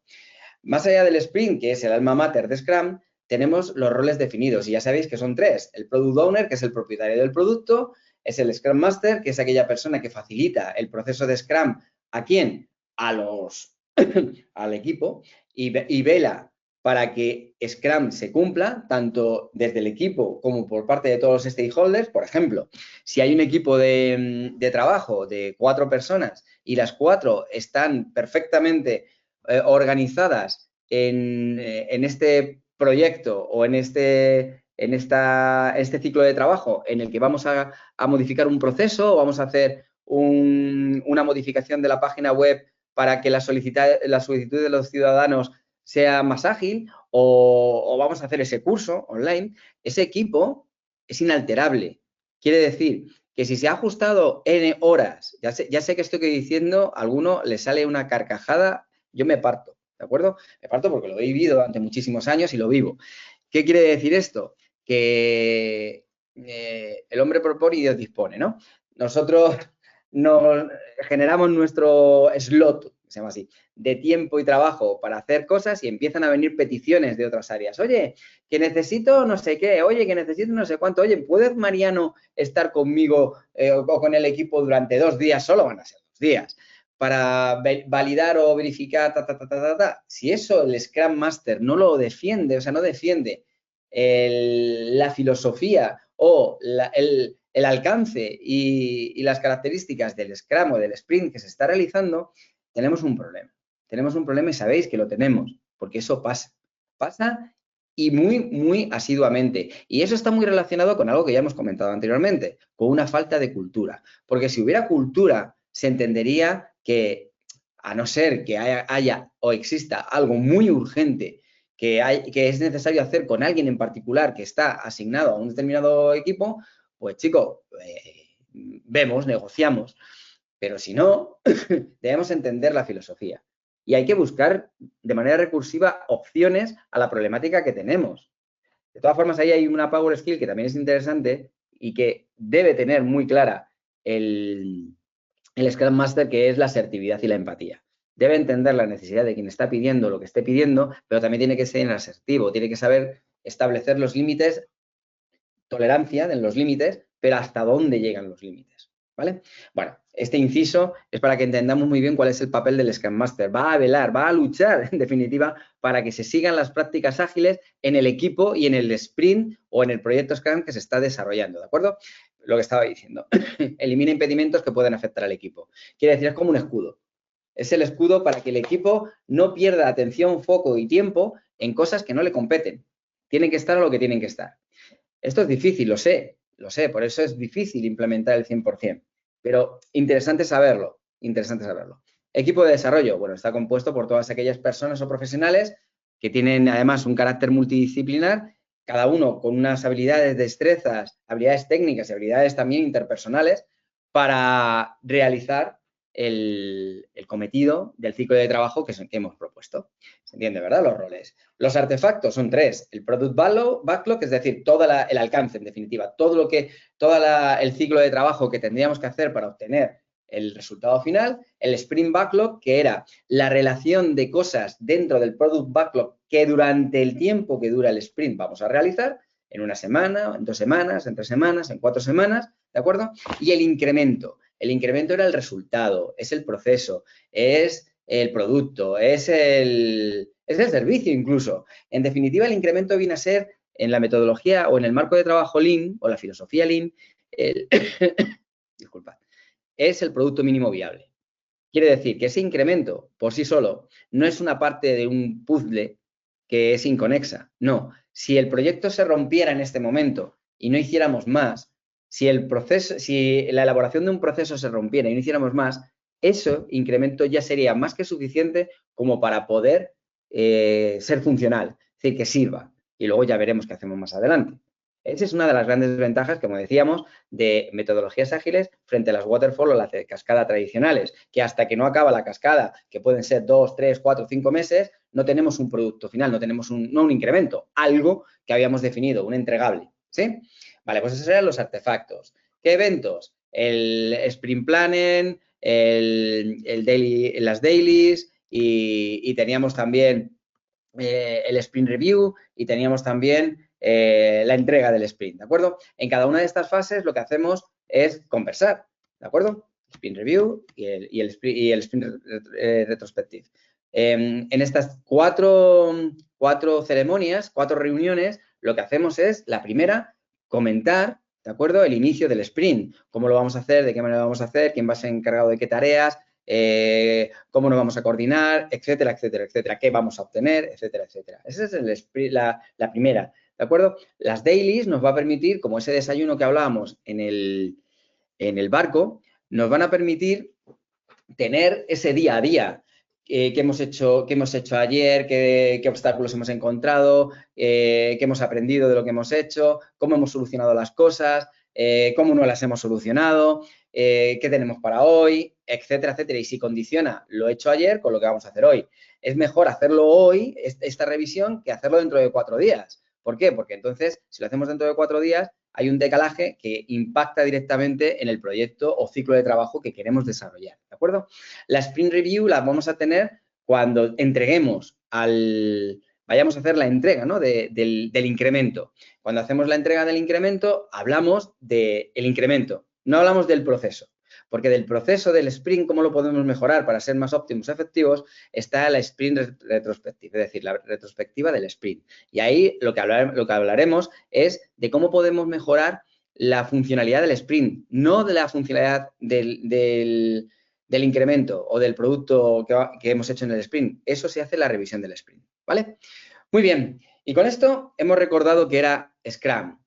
Más allá del sprint, que es el alma mater de Scrum, tenemos los roles definidos y ya sabéis que son 3. El Product Owner, que es el propietario del producto, es el Scrum Master, que es aquella persona que facilita el proceso de Scrum. ¿A quién? Al equipo y vela para que Scrum se cumpla, tanto desde el equipo como por parte de todos los stakeholders. Por ejemplo, si hay un equipo de trabajo de 4 personas y las 4 están perfectamente organizadas en este proyecto o en este ciclo de trabajo en el que vamos a modificar un proceso o vamos a hacer una modificación de la página web para que la solicitud de los ciudadanos sea más ágil o vamos a hacer ese curso online, ese equipo es inalterable. Quiere decir que si se ha ajustado N horas, ya sé que estoy diciendo, a alguno le sale una carcajada, yo me parto, ¿de acuerdo? Me parto porque lo he vivido durante muchísimos años y lo vivo. ¿Qué quiere decir esto? Que el hombre propone y Dios dispone, ¿no? Nosotros nos generamos nuestro slot, se llama así, de tiempo y trabajo para hacer cosas y empiezan a venir peticiones de otras áreas. Oye, que necesito no sé qué, oye, que necesito no sé cuánto, oye, ¿puedes, Mariano, estar conmigo o con el equipo durante 2 días? Solo van a ser 2 días para validar o verificar, Si eso el Scrum Master no lo defiende, o sea, no defiende la filosofía o el alcance y las características del Scrum o del Sprint que se está realizando, tenemos un problema. Tenemos un problema y sabéis que lo tenemos, porque eso pasa. Pasa y muy, muy asiduamente. Y eso está muy relacionado con algo que ya hemos comentado anteriormente, con una falta de cultura. Porque si hubiera cultura, se entendería que, a no ser que haya o exista algo muy urgente que es necesario hacer con alguien en particular que está asignado a un determinado equipo, pues chico, vemos, negociamos. Pero si no, debemos entender la filosofía. Y hay que buscar de manera recursiva opciones a la problemática que tenemos. De todas formas, ahí hay una power skill que también es interesante y que debe tener muy clara el Scrum Master, que es la asertividad y la empatía. Debe entender la necesidad de quien está pidiendo lo que esté pidiendo, pero también tiene que ser asertivo, tiene que saber establecer los límites, tolerancia en los límites, pero hasta dónde llegan los límites, ¿vale? Bueno, este inciso es para que entendamos muy bien cuál es el papel del Scrum Master. Va a velar, va a luchar, en definitiva, para que se sigan las prácticas ágiles en el equipo y en el sprint o en el proyecto Scrum que se está desarrollando, ¿de acuerdo? Lo que estaba diciendo. Elimina impedimentos que pueden afectar al equipo. Quiere decir, es como un escudo. Es el escudo para que el equipo no pierda atención, foco y tiempo en cosas que no le competen. Tienen que estar a lo que tienen que estar. Esto es difícil, lo sé, por eso es difícil implementar el 100%, pero interesante saberlo, Equipo de desarrollo, bueno, está compuesto por todas aquellas personas o profesionales que tienen además un carácter multidisciplinar, cada uno con unas habilidades, destrezas, habilidades técnicas y habilidades también interpersonales para realizar el cometido del ciclo de trabajo que hemos propuesto. ¿Se entiende, verdad? Los roles. Los artefactos son 3. El Product Backlog, es decir, todo el alcance, en definitiva, todo el ciclo de trabajo que tendríamos que hacer para obtener el resultado final. El Sprint Backlog, que era la relación de cosas dentro del Product Backlog que durante el tiempo que dura el sprint vamos a realizar, en una semana, en 2 semanas, en 3 semanas, en 4 semanas, ¿de acuerdo? Y el incremento. El incremento era el resultado, es el proceso, es el producto, es el servicio incluso. En definitiva, el incremento viene a ser, en la metodología o en el marco de trabajo Lean o la filosofía Lean, disculpad, es el producto mínimo viable. Quiere decir que ese incremento por sí solo no es una parte de un puzzle que es inconexa. No, si el proyecto se rompiera en este momento y no hiciéramos más, si la elaboración de un proceso se rompiera y no hiciéramos más, ese incremento ya sería más que suficiente como para poder ser funcional, es decir, que sirva. Y luego ya veremos qué hacemos más adelante. Esa es una de las grandes ventajas, como decíamos, de metodologías ágiles frente a las waterfall o las de cascada tradicionales, que hasta que no acaba la cascada, que pueden ser 2, 3, 4, 5 meses, no tenemos un producto final, no tenemos no un incremento, algo que habíamos definido, un entregable, ¿sí? Vale, pues esos eran los artefactos. ¿Qué eventos? El sprint planning, las dailies y teníamos también el sprint review y teníamos también la entrega del sprint, ¿de acuerdo? En cada una de estas fases lo que hacemos es conversar, ¿de acuerdo? Sprint review y el sprint retrospective. En estas cuatro ceremonias, 4 reuniones, lo que hacemos es, la primera, comentar, ¿de acuerdo? El inicio del sprint, cómo lo vamos a hacer, de qué manera lo vamos a hacer, quién va a ser encargado de qué tareas, cómo nos vamos a coordinar, etcétera, etcétera, etcétera, qué vamos a obtener, etcétera, etcétera. Esa es la primera, ¿de acuerdo? Las dailies nos va a permitir, como ese desayuno que hablábamos en el barco, nos van a permitir tener ese día a día. ¿Qué hemos hecho ayer? ¿Qué obstáculos hemos encontrado? ¿Qué hemos aprendido de lo que hemos hecho? ¿Cómo hemos solucionado las cosas? ¿Cómo no las hemos solucionado? ¿Qué tenemos para hoy? Etcétera, etcétera. Y si condiciona lo hecho ayer con lo que vamos a hacer hoy. Es mejor hacerlo hoy, esta revisión, que hacerlo dentro de 4 días. ¿Por qué? Porque entonces, si lo hacemos dentro de 4 días, hay un decalaje que impacta directamente en el proyecto o ciclo de trabajo que queremos desarrollar, ¿de acuerdo? La sprint review la vamos a tener cuando entreguemos vayamos a hacer la entrega, ¿no? del incremento. Cuando hacemos la entrega del incremento, hablamos del incremento, no hablamos del proceso. Porque del proceso del sprint, cómo lo podemos mejorar para ser más óptimos, efectivos, está la sprint retrospectiva, es decir, la retrospectiva del sprint. Y ahí lo que hablaremos es de cómo podemos mejorar la funcionalidad del sprint, no de la funcionalidad del incremento o del producto que hemos hecho en el sprint. Eso se hace en la revisión del sprint, ¿vale? Muy bien. Y con esto hemos recordado que era Scrum.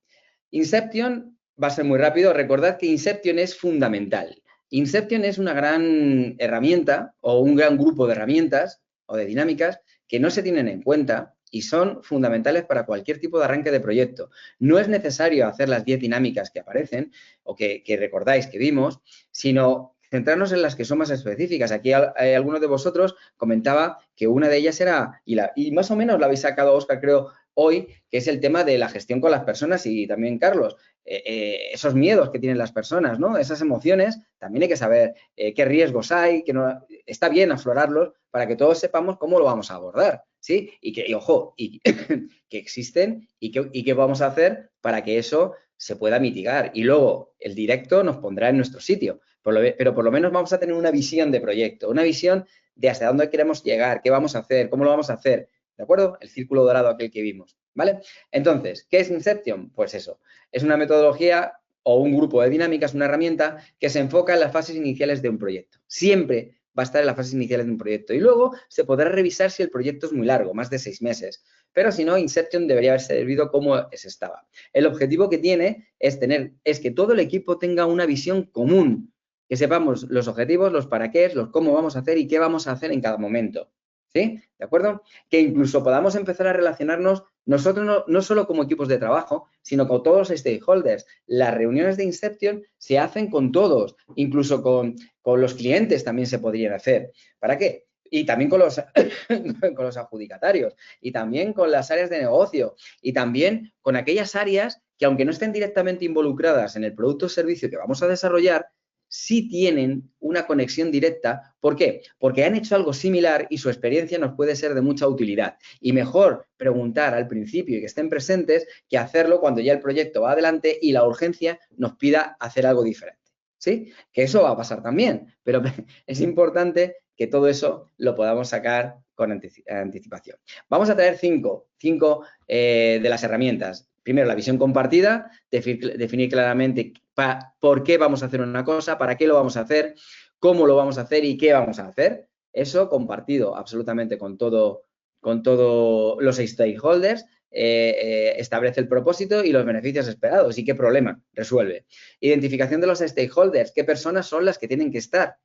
Inception va a ser muy rápido. Recordad que Inception es fundamental. Inception es una gran herramienta o un gran grupo de herramientas o de dinámicas que no se tienen en cuenta y son fundamentales para cualquier tipo de arranque de proyecto. No es necesario hacer las 10 dinámicas que aparecen o que recordáis que vimos, sino centrarnos en las que son más específicas. Aquí alguno de vosotros comentaba que una de ellas era, y más o menos la habéis sacado, Óscar, creo, hoy, que es el tema de la gestión con las personas y también Carlos, esos miedos que tienen las personas, ¿no? Esas emociones, también hay que saber qué riesgos hay, que no, está bien aflorarlos para que todos sepamos cómo lo vamos a abordar, ¿sí? Y ojo, que existen y qué vamos a hacer para que eso se pueda mitigar. Y luego el directo nos pondrá en nuestro sitio, pero por lo menos vamos a tener una visión de proyecto, una visión de hasta dónde queremos llegar, qué vamos a hacer, cómo lo vamos a hacer, ¿de acuerdo? El círculo dorado aquel que vimos, ¿vale? Entonces, ¿qué es Inception? Pues eso, es una metodología o un grupo de dinámicas, una herramienta que se enfoca en las fases iniciales de un proyecto. Siempre va a estar en las fases iniciales de un proyecto y luego se podrá revisar si el proyecto es muy largo, más de 6 meses. Pero si no, Inception debería haber servido como estaba. El objetivo que tiene es que todo el equipo tenga una visión común, que sepamos los objetivos, los para qué, los cómo vamos a hacer y qué vamos a hacer en cada momento. ¿Sí? ¿De acuerdo? Que incluso podamos empezar a relacionarnos nosotros no solo como equipos de trabajo, sino con todos los stakeholders. Las reuniones de Inception se hacen con todos, incluso con los clientes también se podrían hacer. ¿Para qué? Y también con los, con los adjudicatarios, y también con las áreas de negocio, y también con aquellas áreas que, aunque no estén directamente involucradas en el producto o servicio que vamos a desarrollar, sí tienen una conexión directa. ¿Por qué? Porque han hecho algo similar y su experiencia nos puede ser de mucha utilidad. Y mejor preguntar al principio y que estén presentes que hacerlo cuando ya el proyecto va adelante y la urgencia nos pida hacer algo diferente. ¿Sí? Que eso va a pasar también, pero es importante que todo eso lo podamos sacar con anticipación. Vamos a traer cinco de las herramientas. Primero, la visión compartida, definir claramente por qué vamos a hacer una cosa, para qué lo vamos a hacer, cómo lo vamos a hacer y qué vamos a hacer. Eso compartido absolutamente con todos los stakeholders. Establece el propósito y los beneficios esperados y qué problema resuelve. Identificación de los stakeholders, qué personas son las que tienen que estar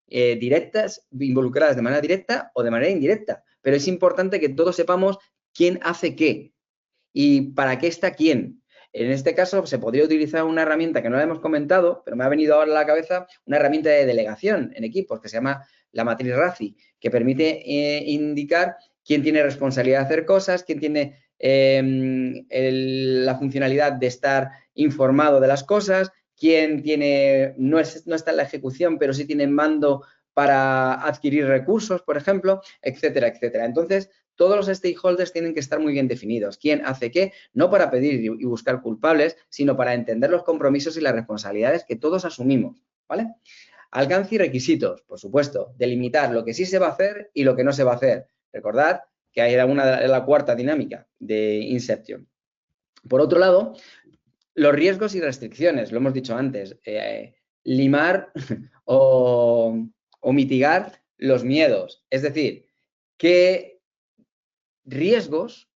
directas, involucradas de manera directa o de manera indirecta. Pero es importante que todos sepamos quién hace qué y para qué está quién. En este caso, se podría utilizar una herramienta que no la hemos comentado, pero me ha venido ahora a la cabeza, una herramienta de delegación en equipos que se llama la matriz RACI, que permite indicar quién tiene responsabilidad de hacer cosas, quién tiene la funcionalidad de estar informado de las cosas, quién tiene, no está en la ejecución, pero sí tiene mando para adquirir recursos, por ejemplo, etcétera, etcétera. Entonces, todos los stakeholders tienen que estar muy bien definidos. ¿Quién hace qué? No para pedir y buscar culpables, sino para entender los compromisos y las responsabilidades que todos asumimos, ¿vale? Alcance y requisitos, por supuesto, delimitar lo que sí se va a hacer y lo que no se va a hacer. Recordad que ahí era la cuarta dinámica de Inception. Por otro lado, los riesgos y restricciones, lo hemos dicho antes, limar o mitigar los miedos. Es decir, ¿qué riesgos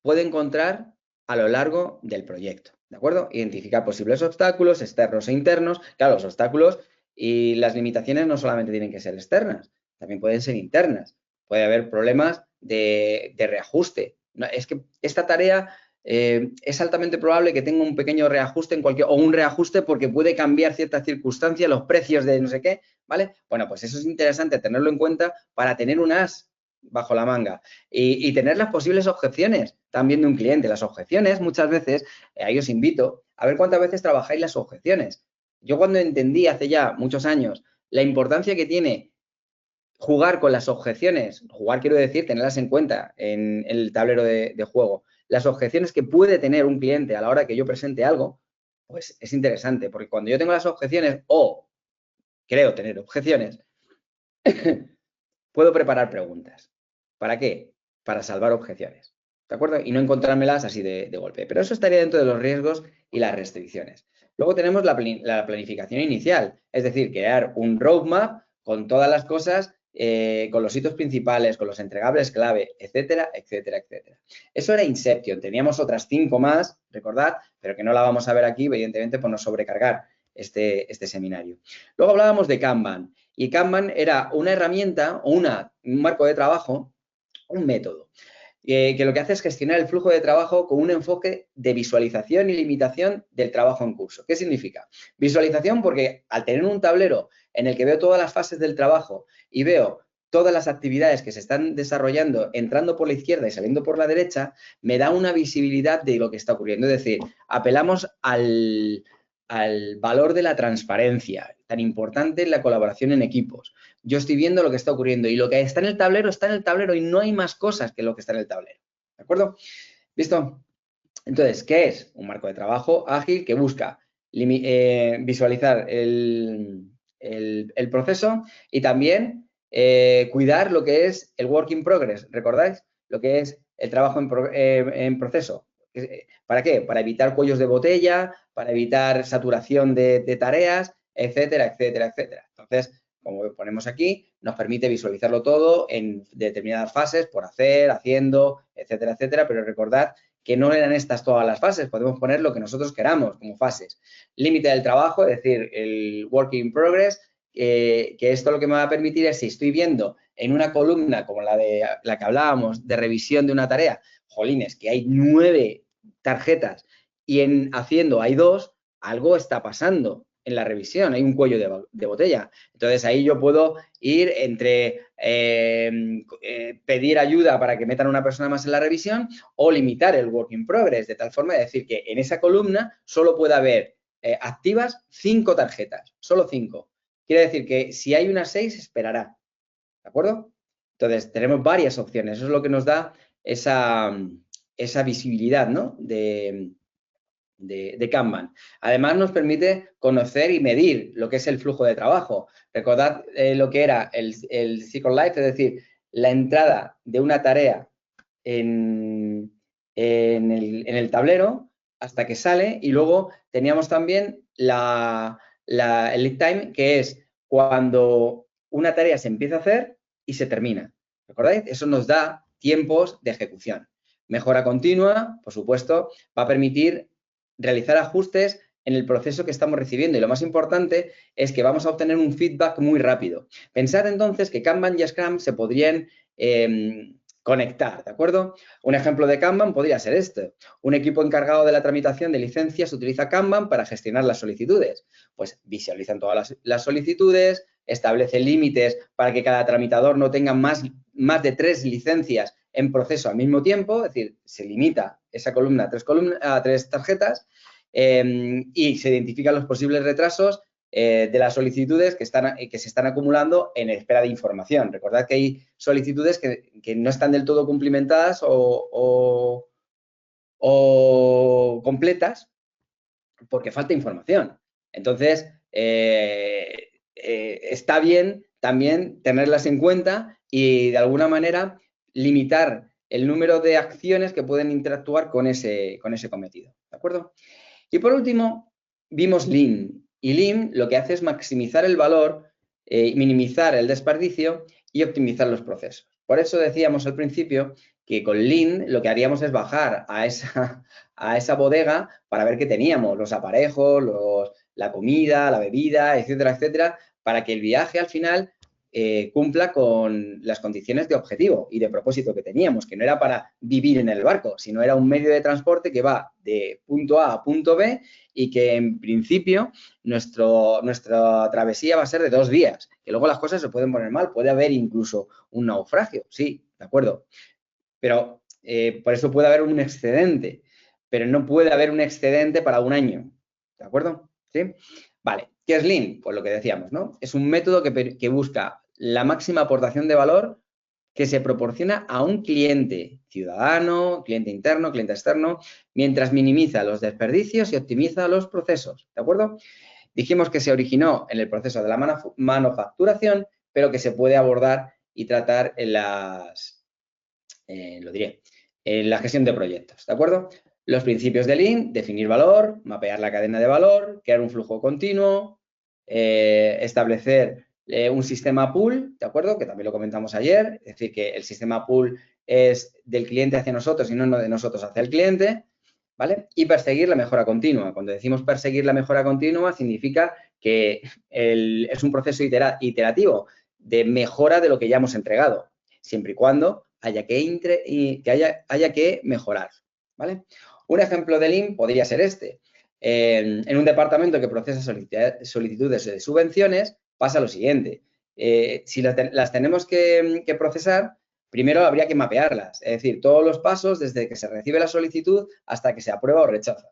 puede encontrar a lo largo del proyecto? ¿De acuerdo? Identificar posibles obstáculos externos e internos. Claro, los obstáculos y las limitaciones no solamente tienen que ser externas, también pueden ser internas. Puede haber problemas de reajuste. Es que esta tarea es altamente probable que tenga un pequeño reajuste o un reajuste porque puede cambiar cierta circunstancia, los precios de no sé qué, ¿vale? Bueno, pues eso es interesante tenerlo en cuenta para tener un as bajo la manga y tener las posibles objeciones también de un cliente. Las objeciones, muchas veces, ahí os invito a ver cuántas veces trabajáis las objeciones. Yo cuando entendí hace ya muchos años la importancia que tiene jugar con las objeciones, jugar quiero decir tenerlas en cuenta en el tablero de juego, las objeciones que puede tener un cliente a la hora que yo presente algo, pues es interesante, porque cuando yo tengo las objeciones o creo tener objeciones, puedo preparar preguntas. ¿Para qué? Para salvar objeciones, ¿de acuerdo? Y no encontrármelas así de golpe. Pero eso estaría dentro de los riesgos y las restricciones. Luego tenemos la planificación inicial, es decir, crear un roadmap con todas las cosas, con los hitos principales, con los entregables clave, etcétera, etcétera, etcétera. Eso era Inception. Teníamos otras 5 más, recordad, pero que no la vamos a ver aquí, evidentemente, por no sobrecargar este seminario. Luego hablábamos de Kanban. Y Kanban era una herramienta o un marco de trabajo, un método. que lo que hace es gestionar el flujo de trabajo con un enfoque de visualización y limitación del trabajo en curso. ¿Qué significa? Visualización porque al tener un tablero en el que veo todas las fases del trabajo y veo todas las actividades que se están desarrollando entrando por la izquierda y saliendo por la derecha, me da una visibilidad de lo que está ocurriendo. Es decir, apelamos al valor de la transparencia, tan importante en la colaboración en equipos. Yo estoy viendo lo que está ocurriendo y lo que está en el tablero y no hay más cosas que lo que está en el tablero. ¿De acuerdo? ¿Listo? Entonces, ¿qué es? Un marco de trabajo ágil que busca visualizar el proceso y también cuidar lo que es el work in progress. ¿Recordáis? Lo que es el trabajo en proceso. ¿Para qué? Para evitar cuellos de botella, para evitar saturación de tareas, etcétera, etcétera, etcétera. Entonces, como ponemos aquí, nos permite visualizarlo todo en determinadas fases, por hacer, haciendo, etcétera, etcétera, pero recordad que no eran estas todas las fases, podemos poner lo que nosotros queramos como fases. Límite del trabajo, es decir, el work in progress, que esto lo que me va a permitir es, si estoy viendo en una columna como la que hablábamos de revisión de una tarea, jolines, que hay 9 tarjetas y en haciendo hay 2, algo está pasando en la revisión, hay un cuello de botella. Entonces, ahí yo puedo ir entre pedir ayuda para que metan a una persona más en la revisión o limitar el work in progress, de tal forma de decir que en esa columna solo puede haber activas 5 tarjetas, solo 5. Quiere decir que si hay unas 6, esperará. ¿De acuerdo? Entonces, tenemos varias opciones. Eso es lo que nos da esa visibilidad, ¿no? de Kanban. Además, nos permite conocer y medir lo que es el flujo de trabajo. Recordad lo que era el Cycle Life, es decir, la entrada de una tarea en el tablero hasta que sale y luego teníamos también el lead time, que es cuando una tarea se empieza a hacer y se termina. ¿Recordáis? Eso nos da tiempos de ejecución. Mejora continua, por supuesto, va a permitir realizar ajustes en el proceso que estamos recibiendo y lo más importante es que vamos a obtener un feedback muy rápido. Pensad entonces que Kanban y Scrum se podrían conectar, ¿de acuerdo? Un ejemplo de Kanban podría ser este. Un equipo encargado de la tramitación de licencias utiliza Kanban para gestionar las solicitudes. Pues visualizan todas las solicitudes, establecen límites para que cada tramitador no tenga más de 3 licencias en proceso al mismo tiempo, es decir, se limita esa columna a 3 tarjetas y se identifican los posibles retrasos de las solicitudes que se están acumulando en espera de información. Recordad que hay solicitudes que no están del todo cumplimentadas o completas porque falta información. Entonces, está bien también tenerlas en cuenta y de alguna manera limitar el número de acciones que pueden interactuar con ese cometido. ¿De acuerdo? Y por último, vimos Lean. Y Lean lo que hace es maximizar el valor, minimizar el desperdicio y optimizar los procesos. Por eso decíamos al principio que con Lean lo que haríamos es bajar a esa bodega para ver qué teníamos, los aparejos, la comida, la bebida, etcétera, etcétera, para que el viaje al final cumpla con las condiciones de objetivo y de propósito que teníamos, que no era para vivir en el barco, sino era un medio de transporte que va de punto A punto B y que en principio nuestra travesía va a ser de 2 días, que luego las cosas se pueden poner mal, puede haber incluso un naufragio, sí, de acuerdo, pero por eso puede haber un excedente, pero no puede haber un excedente para un año, ¿de acuerdo? ¿Sí? Vale, ¿qué es Lean? Pues lo que decíamos, ¿no? Es un método que busca la máxima aportación de valor que se proporciona a un cliente ciudadano, cliente interno, cliente externo, mientras minimiza los desperdicios y optimiza los procesos, ¿de acuerdo? Dijimos que se originó en el proceso de la manufacturación, pero que se puede abordar y tratar en en la gestión de proyectos, ¿de acuerdo? Los principios de Lean: definir valor, mapear la cadena de valor, crear un flujo continuo, establecer un sistema pool, ¿de acuerdo? Que también lo comentamos ayer, es decir, que el sistema pool es del cliente hacia nosotros y no de nosotros hacia el cliente, ¿vale? Y perseguir la mejora continua. Cuando decimos perseguir la mejora continua, significa que es un proceso iterativo de mejora de lo que ya hemos entregado, siempre y cuando haya que mejorar, ¿vale? Un ejemplo de Lean podría ser este. En un departamento que procesa solicitudes de subvenciones, pasa lo siguiente. Si las tenemos que procesar, primero habría que mapearlas, es decir, todos los pasos desde que se recibe la solicitud hasta que se aprueba o rechaza.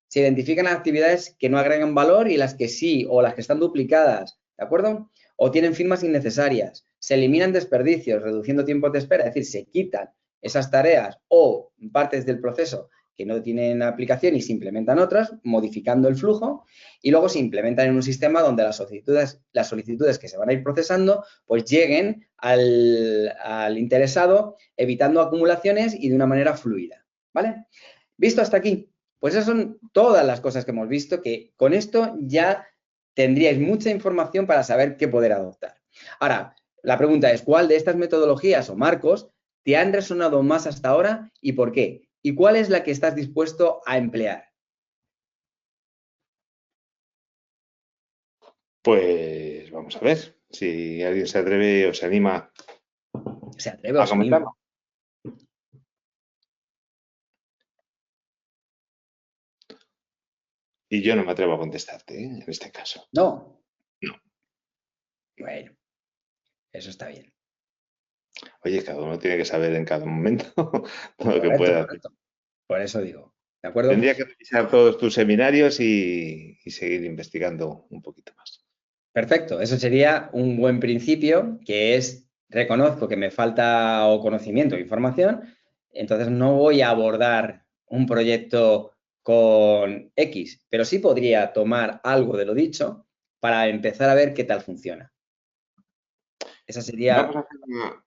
Se identifican las actividades que no agregan valor y las que sí, o las que están duplicadas, ¿de acuerdo? O tienen firmas innecesarias. Se eliminan desperdicios, reduciendo tiempos de espera, es decir, se quitan esas tareas o partes del proceso que no tienen aplicación y se implementan otras, modificando el flujo, y luego se implementan en un sistema donde las solicitudes que se van a ir procesando, pues lleguen al interesado, evitando acumulaciones y de una manera fluida, ¿vale? Visto hasta aquí, pues esas son todas las cosas que hemos visto, que con esto ya tendríais mucha información para saber qué poder adoptar. Ahora, la pregunta es, ¿cuál de estas metodologías o marcos te han resonado más hasta ahora y por qué? ¿Y cuál es la que estás dispuesto a emplear? Pues vamos a ver si alguien se atreve o se anima ¿Se atreve o a se anima? comentarlo. Y yo no me atrevo a contestarte, ¿eh? En este caso. No. No. Bueno, eso está bien. Oye, cada uno tiene que saber en cada momento todo lo que Correcto, pueda hacer. correcto. Por eso digo, ¿de acuerdo? Tendría que revisar todos tus seminarios y seguir investigando un poquito más. Perfecto, eso sería un buen principio, que es, reconozco que me falta o conocimiento o información, entonces no voy a abordar un proyecto con X, pero sí podría tomar algo de lo dicho para empezar a ver qué tal funciona. Esa sería... Vamos a hacer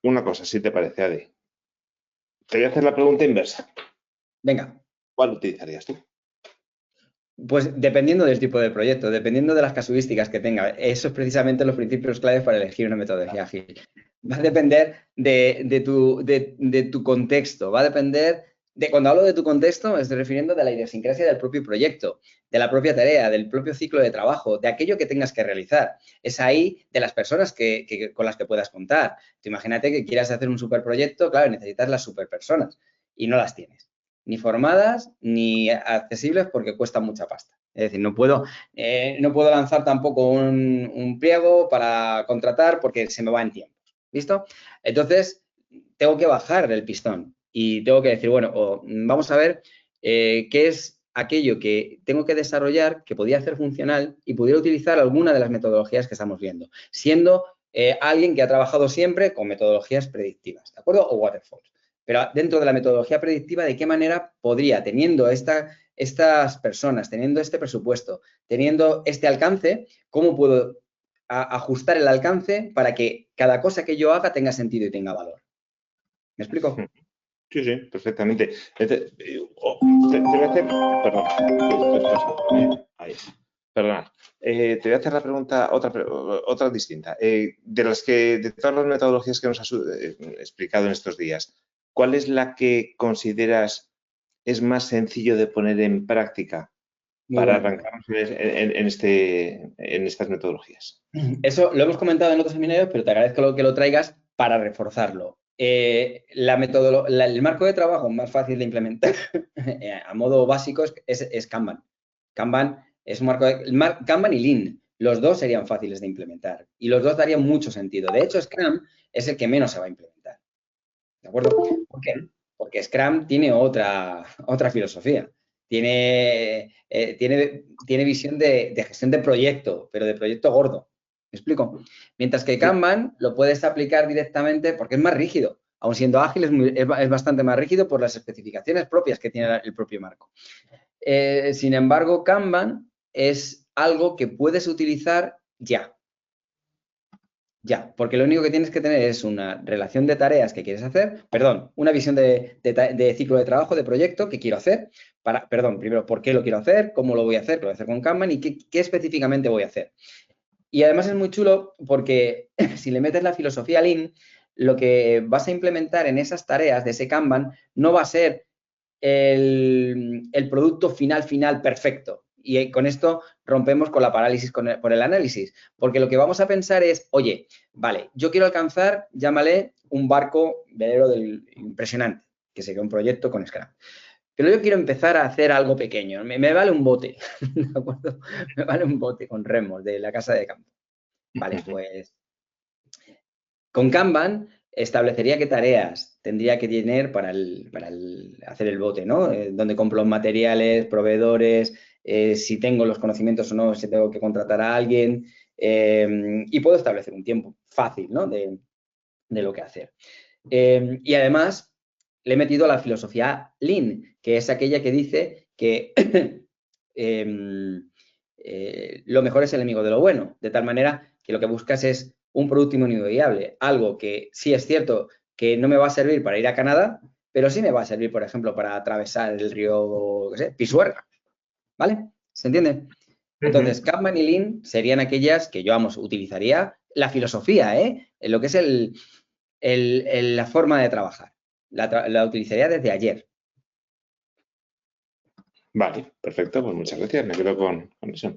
una cosa, si te parece, Adi. Te voy a hacer la pregunta inversa. Venga, ¿Cuál utilizarías tú? pues dependiendo del tipo de proyecto, dependiendo de las casuísticas que tenga, eso es precisamente los principios claves para elegir una metodología ágil. Va a depender de tu contexto, va a depender de, cuando hablo de tu contexto, me estoy refiriendo de la idiosincrasia del propio proyecto, de la propia tarea, del propio ciclo de trabajo, de aquello que tengas que realizar. Es ahí de las personas con las que puedas contar. Tú imagínate que quieras hacer un superproyecto, claro, necesitas las superpersonas y no las tienes. Ni formadas ni accesibles porque cuesta mucha pasta. Es decir, no puedo lanzar tampoco un pliego para contratar porque se me va en tiempo. ¿Listo? Entonces, tengo que bajar el pistón y tengo que decir, bueno, vamos a ver qué es aquello que tengo que desarrollar, que podía hacer funcional y pudiera utilizar alguna de las metodologías que estamos viendo, siendo alguien que ha trabajado siempre con metodologías predictivas, ¿de acuerdo? O waterfalls. Pero dentro de la metodología predictiva, ¿de qué manera podría, teniendo estas personas, teniendo este presupuesto, teniendo este alcance, cómo puedo ajustar el alcance para que cada cosa que yo haga tenga sentido y tenga valor? ¿Me explico? Sí, sí, perfectamente. Te voy a hacer... Perdón. Ahí. Perdona. Te voy a hacer la pregunta, otra distinta. De todas las metodologías que nos has explicado en estos días, ¿cuál es la que consideras es más sencillo de poner en práctica para arrancarnos en estas metodologías? Eso lo hemos comentado en otros seminarios, pero te agradezco que lo traigas para reforzarlo. El marco de trabajo más fácil de implementar a modo básico es Kanban. Kanban es un marco Kanban y Lean. Los dos serían fáciles de implementar y los dos darían mucho sentido. De hecho, Scrum es el que menos se va a implementar. ¿De acuerdo? ¿Por qué? Porque Scrum tiene otra filosofía. Tiene visión de gestión de proyecto, pero de proyecto gordo. ¿Me explico? Mientras que Kanban lo puedes aplicar directamente porque es más rígido. Aun siendo ágil, es bastante más rígido por las especificaciones propias que tiene el propio marco. Sin embargo, Kanban es algo que puedes utilizar ya. Ya, porque lo único que tienes que tener es una relación de tareas que quieres hacer, una visión de ciclo de trabajo, de proyecto que quiero hacer, primero, ¿por qué lo quiero hacer? ¿Cómo lo voy a hacer? Lo voy a hacer con Kanban y qué específicamente voy a hacer. Y además es muy chulo porque si le metes la filosofía Lean, lo que vas a implementar en esas tareas de ese Kanban no va a ser el producto final perfecto Y con esto rompemos con la parálisis por el análisis, porque lo que vamos a pensar es, oye, vale, yo quiero alcanzar, llámale, un barco velero impresionante, que sería un proyecto con Scrum. Pero yo quiero empezar a hacer algo pequeño. Me vale un bote, ¿de acuerdo? Me vale un bote con remos de la casa de campo. Vale, pues con Kanban establecería qué tareas tendría que tener para hacer el bote, ¿no? Dónde compro los materiales, proveedores, si tengo los conocimientos o no, si tengo que contratar a alguien, y puedo establecer un tiempo fácil, ¿no? de lo que hacer. Y además le he metido la filosofía Lean, que es aquella que dice que lo mejor es el enemigo de lo bueno, de tal manera que lo que buscas es un producto mínimo viable, algo que sí es cierto que no me va a servir para ir a Canadá, pero sí me va a servir, por ejemplo, para atravesar el río, qué sé, Pisuerga, ¿vale? ¿Se entiende? Entonces, Kanban y Lean serían aquellas que yo, vamos, utilizaría la filosofía, en lo que es la forma de trabajar. La utilizaría desde ayer. Vale, perfecto, pues muchas gracias, me quedo con eso.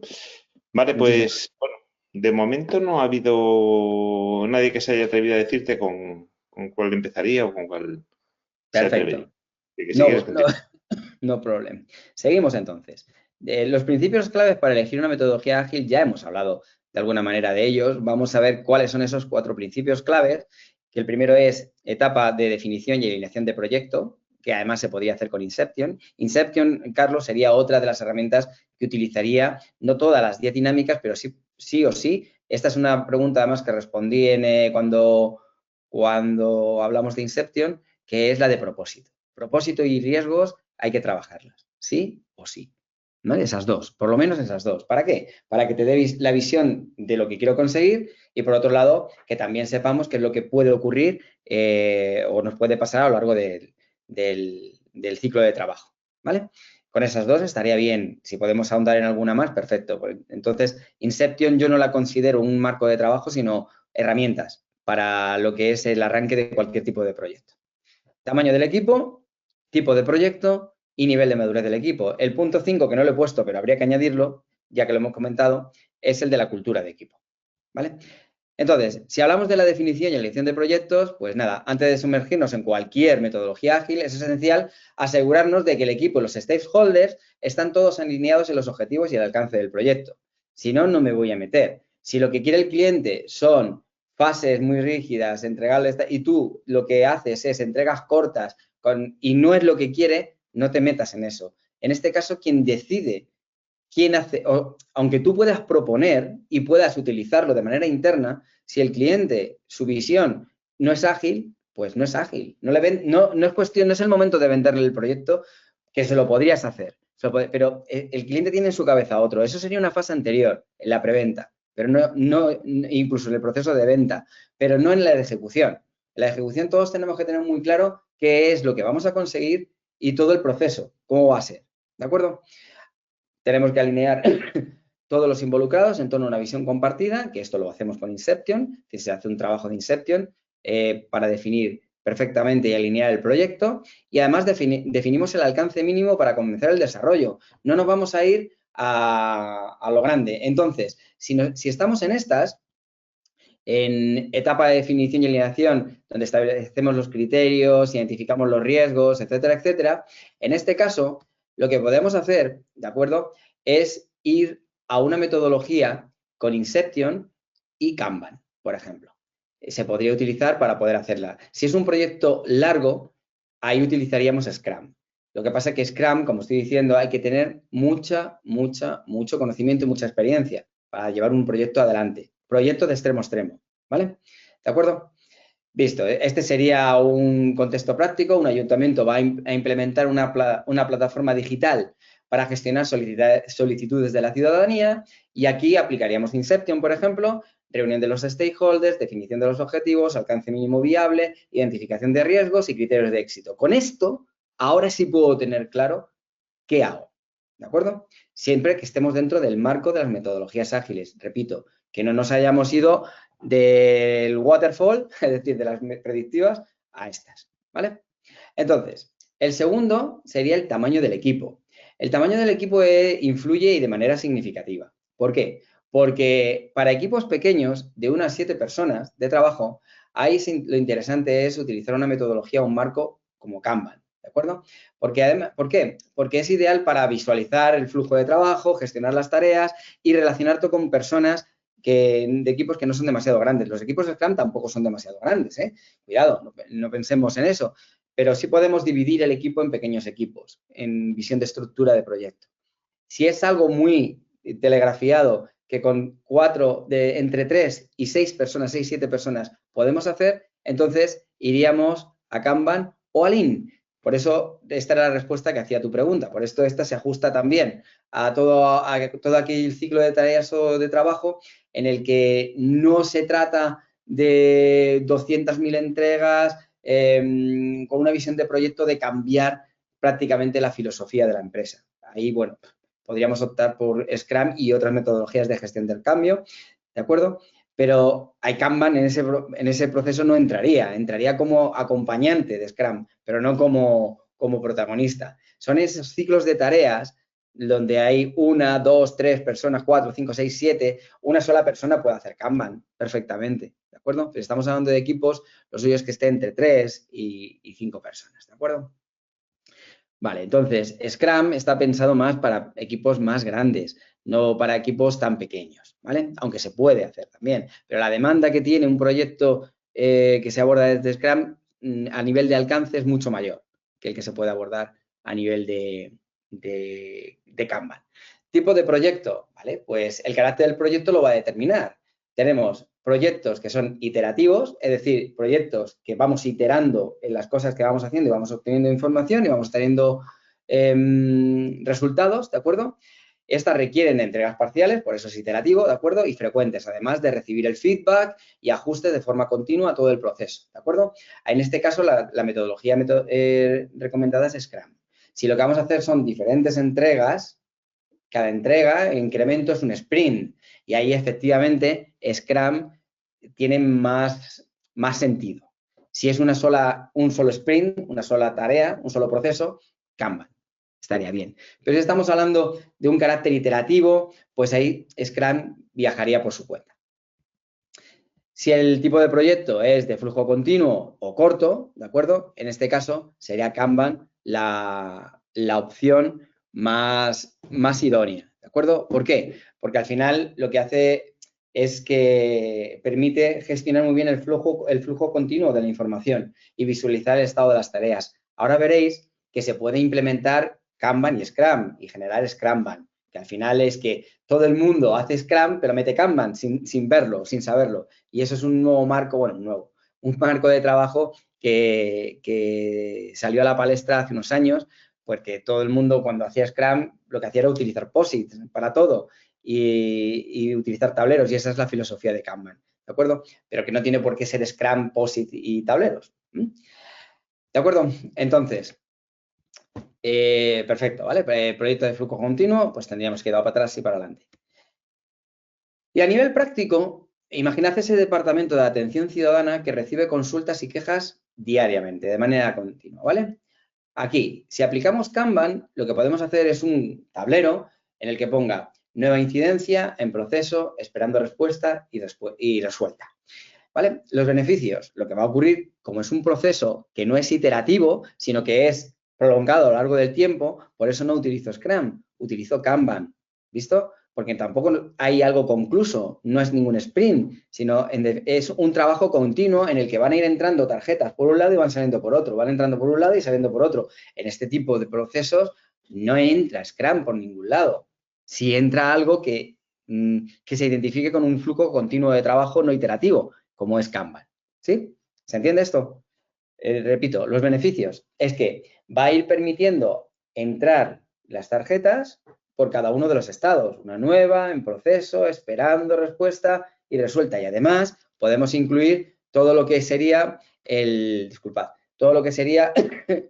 Vale, pues bueno, de momento no ha habido nadie que se haya atrevido a decirte con cuál empezaría o con cuál se atrevería. Perfecto. No problema. Seguimos entonces. Los principios claves para elegir una metodología ágil, ya hemos hablado de alguna manera de ellos. Vamos a ver cuáles son esos 4 principios claves, que el primero es etapa de definición y alineación de proyecto, que además se podría hacer con Inception. Inception, Carlos, sería otra de las herramientas que utilizaría, no todas las 10 dinámicas, pero sí o sí. Esta es una pregunta además que respondí cuando hablamos de Inception, que es la de propósito. Propósito y riesgos hay que trabajarlas, sí o sí. ¿Vale? Esas dos, por lo menos esas dos. ¿Para qué? Para que te dé la visión de lo que quiero conseguir y, por otro lado, que también sepamos qué es lo que puede ocurrir o nos puede pasar a lo largo del ciclo de trabajo. ¿Vale? Con esas dos estaría bien. Si podemos ahondar en alguna más, perfecto. Entonces, Inception yo no la considero un marco de trabajo, sino herramientas para lo que es el arranque de cualquier tipo de proyecto. Tamaño del equipo, tipo de proyecto y nivel de madurez del equipo. El punto 5, que no lo he puesto, pero habría que añadirlo, ya que lo hemos comentado, es el de la cultura de equipo. ¿Vale? Entonces, si hablamos de la definición y elección de proyectos, pues nada, antes de sumergirnos en cualquier metodología ágil, es esencial asegurarnos de que el equipo y los stakeholders están todos alineados en los objetivos y el alcance del proyecto. Si no, no me voy a meter. Si lo que quiere el cliente son fases muy rígidas, entregables, y tú lo que haces es entregas cortas y no es lo que quiere, no te metas en eso. En este caso, quien decide quién hace, aunque tú puedas proponer y puedas utilizarlo de manera interna, si el cliente, su visión no es ágil, pues no es ágil. No es cuestión, no es el momento de venderle el proyecto, que se lo podrías hacer. Pero el cliente tiene en su cabeza otro. Eso sería una fase anterior, en la preventa, pero no incluso en el proceso de venta, pero no en la de ejecución. En la ejecución todos tenemos que tener muy claro qué es lo que vamos a conseguir y todo el proceso, cómo va a ser. ¿De acuerdo? Tenemos que alinear todos los involucrados en torno a una visión compartida, que esto lo hacemos con Inception, que se hace un trabajo de Inception para definir perfectamente y alinear el proyecto, y además definimos el alcance mínimo para comenzar el desarrollo. No nos vamos a ir a lo grande. Entonces, si estamos en estas, en etapa de definición y alineación, donde establecemos los criterios, identificamos los riesgos, etcétera, etcétera, en este caso, lo que podemos hacer, ¿de acuerdo?, es ir a una metodología con Inception y Kanban, por ejemplo. Se podría utilizar para poder hacerla. Si es un proyecto largo, ahí utilizaríamos Scrum. Lo que pasa es que Scrum, como estoy diciendo, hay que tener mucho conocimiento y mucha experiencia para llevar un proyecto adelante. Proyecto de extremo a extremo, ¿vale? ¿De acuerdo? Visto, este sería un contexto práctico. Un ayuntamiento va a implementar una plataforma digital para gestionar solicitudes de la ciudadanía y aquí aplicaríamos Inception, por ejemplo, reunión de los stakeholders, definición de los objetivos, alcance mínimo viable, identificación de riesgos y criterios de éxito. Con esto, ahora sí puedo tener claro qué hago, ¿de acuerdo? Siempre que estemos dentro del marco de las metodologías ágiles. Repito, que no nos hayamos ido del waterfall, es decir, de las predictivas, a estas, ¿vale? Entonces, el segundo sería el tamaño del equipo. El tamaño del equipo influye y de manera significativa. ¿Por qué? Porque para equipos pequeños, de unas 7 personas de trabajo, ahí lo interesante es utilizar una metodología o un marco como Kanban, ¿de acuerdo? Porque además, ¿por qué? Porque es ideal para visualizar el flujo de trabajo, gestionar las tareas y relacionarte con personas de equipos que no son demasiado grandes. Los equipos de Scrum tampoco son demasiado grandes, ¿eh? Cuidado, no pensemos en eso. Pero sí podemos dividir el equipo en pequeños equipos, en visión de estructura de proyecto. Si es algo muy telegrafiado que con entre 3 y 6 personas, 6, 7 personas podemos hacer, entonces iríamos a Kanban o a Lean. Por eso esta era la respuesta que hacía tu pregunta. Por esto esta se ajusta también a todo aquel ciclo de tareas o de trabajo en el que no se trata de 200.000 entregas con una visión de proyecto de cambiar prácticamente la filosofía de la empresa. Ahí, bueno, podríamos optar por Scrum y otras metodologías de gestión del cambio, ¿de acuerdo? Pero Kanban en ese proceso no entraría como acompañante de Scrum, pero no como protagonista. Son esos ciclos de tareas donde hay 1, 2, 3 personas, 4, 5, 6, 7, una sola persona puede hacer Kanban perfectamente, ¿de acuerdo? Pero estamos hablando de equipos, lo suyo es que esté entre 3 y 5 personas, ¿de acuerdo? Vale, entonces Scrum está pensado más para equipos más grandes, no para equipos tan pequeños, ¿vale? Aunque se puede hacer también, pero la demanda que tiene un proyecto que se aborda desde Scrum a nivel de alcance es mucho mayor que el que se puede abordar a nivel de Kanban. Tipo de proyecto, ¿vale? Pues el carácter del proyecto lo va a determinar. Tenemos proyectos que son iterativos, es decir, proyectos que vamos iterando en las cosas que vamos haciendo y vamos obteniendo información y vamos teniendo resultados, ¿de acuerdo? Estas requieren de entregas parciales, por eso es iterativo, ¿de acuerdo? Y frecuentes, además de recibir el feedback y ajustes de forma continua a todo el proceso, ¿de acuerdo? En este caso, la metodología recomendada es Scrum. Si lo que vamos a hacer son diferentes entregas, cada entrega, el incremento es un sprint. Y ahí, efectivamente, Scrum tiene más sentido. Si es un solo sprint, una sola tarea, un solo proceso, Kanban. Estaría bien. Pero si estamos hablando de un carácter iterativo, pues ahí Scrum viajaría por su cuenta. Si el tipo de proyecto es de flujo continuo o corto, ¿de acuerdo? En este caso sería Kanban la opción más idónea, ¿de acuerdo? ¿Por qué? Porque al final lo que hace es que permite gestionar muy bien el flujo continuo de la información y visualizar el estado de las tareas. Ahora veréis que se puede implementar Kanban y Scrum y generar Scrumban, que al final es que todo el mundo hace Scrum, pero mete Kanban sin verlo, sin saberlo. Y eso es un nuevo marco, bueno, un marco de trabajo que salió a la palestra hace unos años, porque todo el mundo cuando hacía Scrum lo que hacía era utilizar POSIT para todo y utilizar tableros, y esa es la filosofía de Kanban, ¿de acuerdo? Pero que no tiene por qué ser Scrum, POSIT y tableros. ¿De acuerdo? Entonces, perfecto, ¿vale? Proyecto de flujo continuo, pues tendríamos que ir para atrás y para adelante. Y a nivel práctico, imaginad ese departamento de atención ciudadana que recibe consultas y quejas diariamente, de manera continua, ¿vale? Aquí, si aplicamos Kanban, lo que podemos hacer es un tablero en el que ponga nueva incidencia, en proceso, esperando respuesta y resuelta. ¿Vale? Los beneficios, lo que va a ocurrir, como es un proceso que no es iterativo, sino que es prolongado a lo largo del tiempo, por eso no utilizo Scrum, utilizo Kanban, ¿visto? Porque tampoco hay algo concluso, no es ningún sprint, sino es un trabajo continuo en el que van a ir entrando tarjetas por un lado y van saliendo por otro, van entrando por un lado y saliendo por otro. En este tipo de procesos no entra Scrum por ningún lado. Si entra algo que se identifique con un flujo continuo de trabajo no iterativo, como es Kanban. ¿Sí? ¿Se entiende esto? Repito, los beneficios es que va a ir permitiendo entrar las tarjetas por cada uno de los estados. Una nueva, en proceso, esperando respuesta y resuelta. Y además podemos incluir todo lo que sería todo lo que sería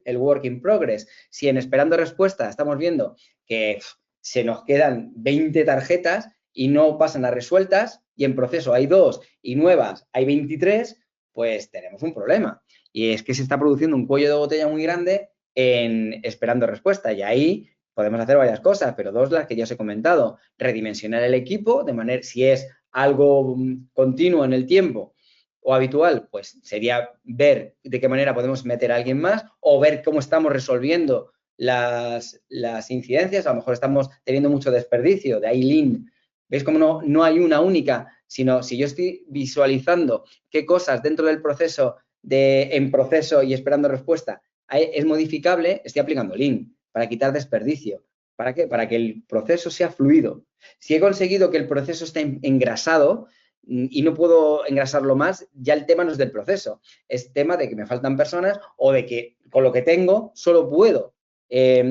el work in progress. Si en esperando respuesta estamos viendo que se nos quedan 20 tarjetas y no pasan a resueltas y en proceso hay 2 y nuevas hay 23, pues tenemos un problema. Y es que se está produciendo un cuello de botella muy grande en esperando respuesta y ahí podemos hacer varias cosas, pero dos las que ya os he comentado. Redimensionar el equipo, de manera, si es algo continuo en el tiempo o habitual, pues sería ver de qué manera podemos meter a alguien más o ver cómo estamos resolviendo las incidencias. A lo mejor estamos teniendo mucho desperdicio, de ahí Lean. ¿Veis cómo no hay una única? Sino si yo estoy visualizando qué cosas dentro del proceso, en proceso y esperando respuesta, es modificable, estoy aplicando Lean para quitar desperdicio. ¿Para qué? Para que el proceso sea fluido. Si he conseguido que el proceso esté engrasado y no puedo engrasarlo más, ya el tema no es del proceso, es tema de que me faltan personas o de que con lo que tengo solo puedo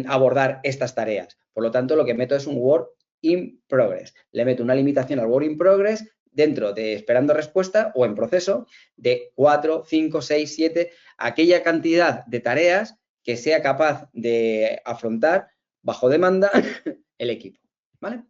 abordar estas tareas. Por lo tanto, lo que meto es un work in progress. Le meto una limitación al work in progress dentro de esperando respuesta o en proceso de 4, 5, 6, 7, aquella cantidad de tareas que sea capaz de afrontar bajo demanda el equipo, ¿vale?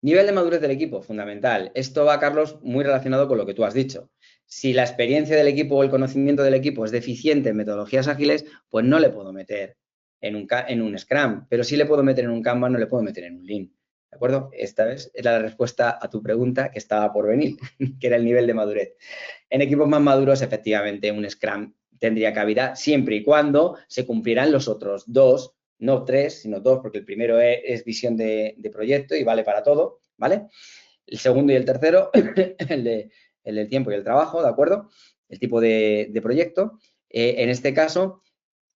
Nivel de madurez del equipo, fundamental. Esto va, Carlos, muy relacionado con lo que tú has dicho. Si la experiencia del equipo o el conocimiento del equipo es deficiente en metodologías ágiles, pues no le puedo meter en un Scrum, pero sí le puedo meter en un Kanban, no le puedo meter en un Lean. ¿De acuerdo? Esta vez era la respuesta a tu pregunta que estaba por venir, que era el nivel de madurez. En equipos más maduros, efectivamente, un Scrum tendría cabida siempre y cuando se cumplieran los otros dos, no 3, sino 2, porque el primero es visión de proyecto y vale para todo, ¿vale? El segundo y el tercero, el del tiempo y el trabajo, ¿de acuerdo? El tipo de proyecto. En este caso,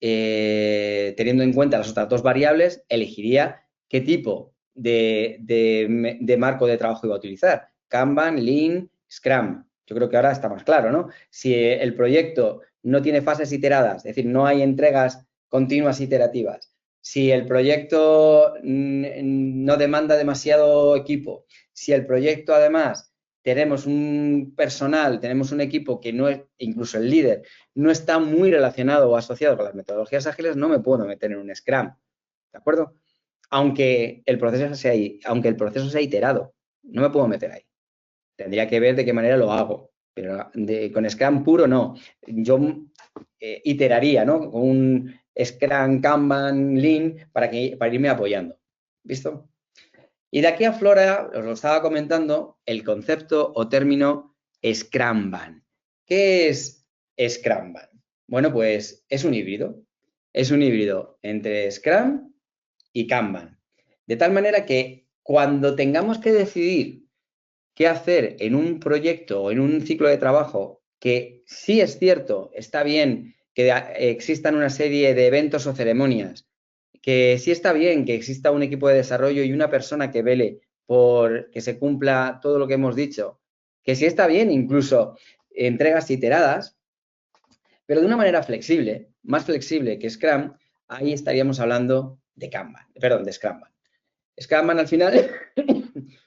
teniendo en cuenta las otras dos variables, elegiría qué tipo de marco de trabajo iba a utilizar. Kanban, Lean, Scrum. Yo creo que ahora está más claro, ¿no? Si el proyecto no tiene fases iteradas, es decir, no hay entregas continuas iterativas, si el proyecto no demanda demasiado equipo, si el proyecto además tenemos un personal, tenemos un equipo que no es, incluso el líder, no está muy relacionado o asociado con las metodologías ágiles, no me puedo meter en un Scrum, ¿de acuerdo? Aunque el proceso sea iterado, no me puedo meter ahí. Tendría que ver de qué manera lo hago, pero con Scrum puro no. Yo iteraría, ¿no? Con un Scrum, Kanban, Lean para irme apoyando. ¿Visto? Y de aquí aflora, os lo estaba comentando, el concepto o término Scrumban. ¿Qué es Scrumban? Bueno, pues es un híbrido. Es un híbrido entre Scrum y Kanban. De tal manera que cuando tengamos que decidir qué hacer en un proyecto o en un ciclo de trabajo, que sí es cierto, está bien que existan una serie de eventos o ceremonias, que sí está bien que exista un equipo de desarrollo y una persona que vele por que se cumpla todo lo que hemos dicho, que sí está bien incluso entregas iteradas, pero de una manera flexible, más flexible que Scrum, ahí estaríamos hablando de Kanban, perdón, de Scrumban. Scrumban al final,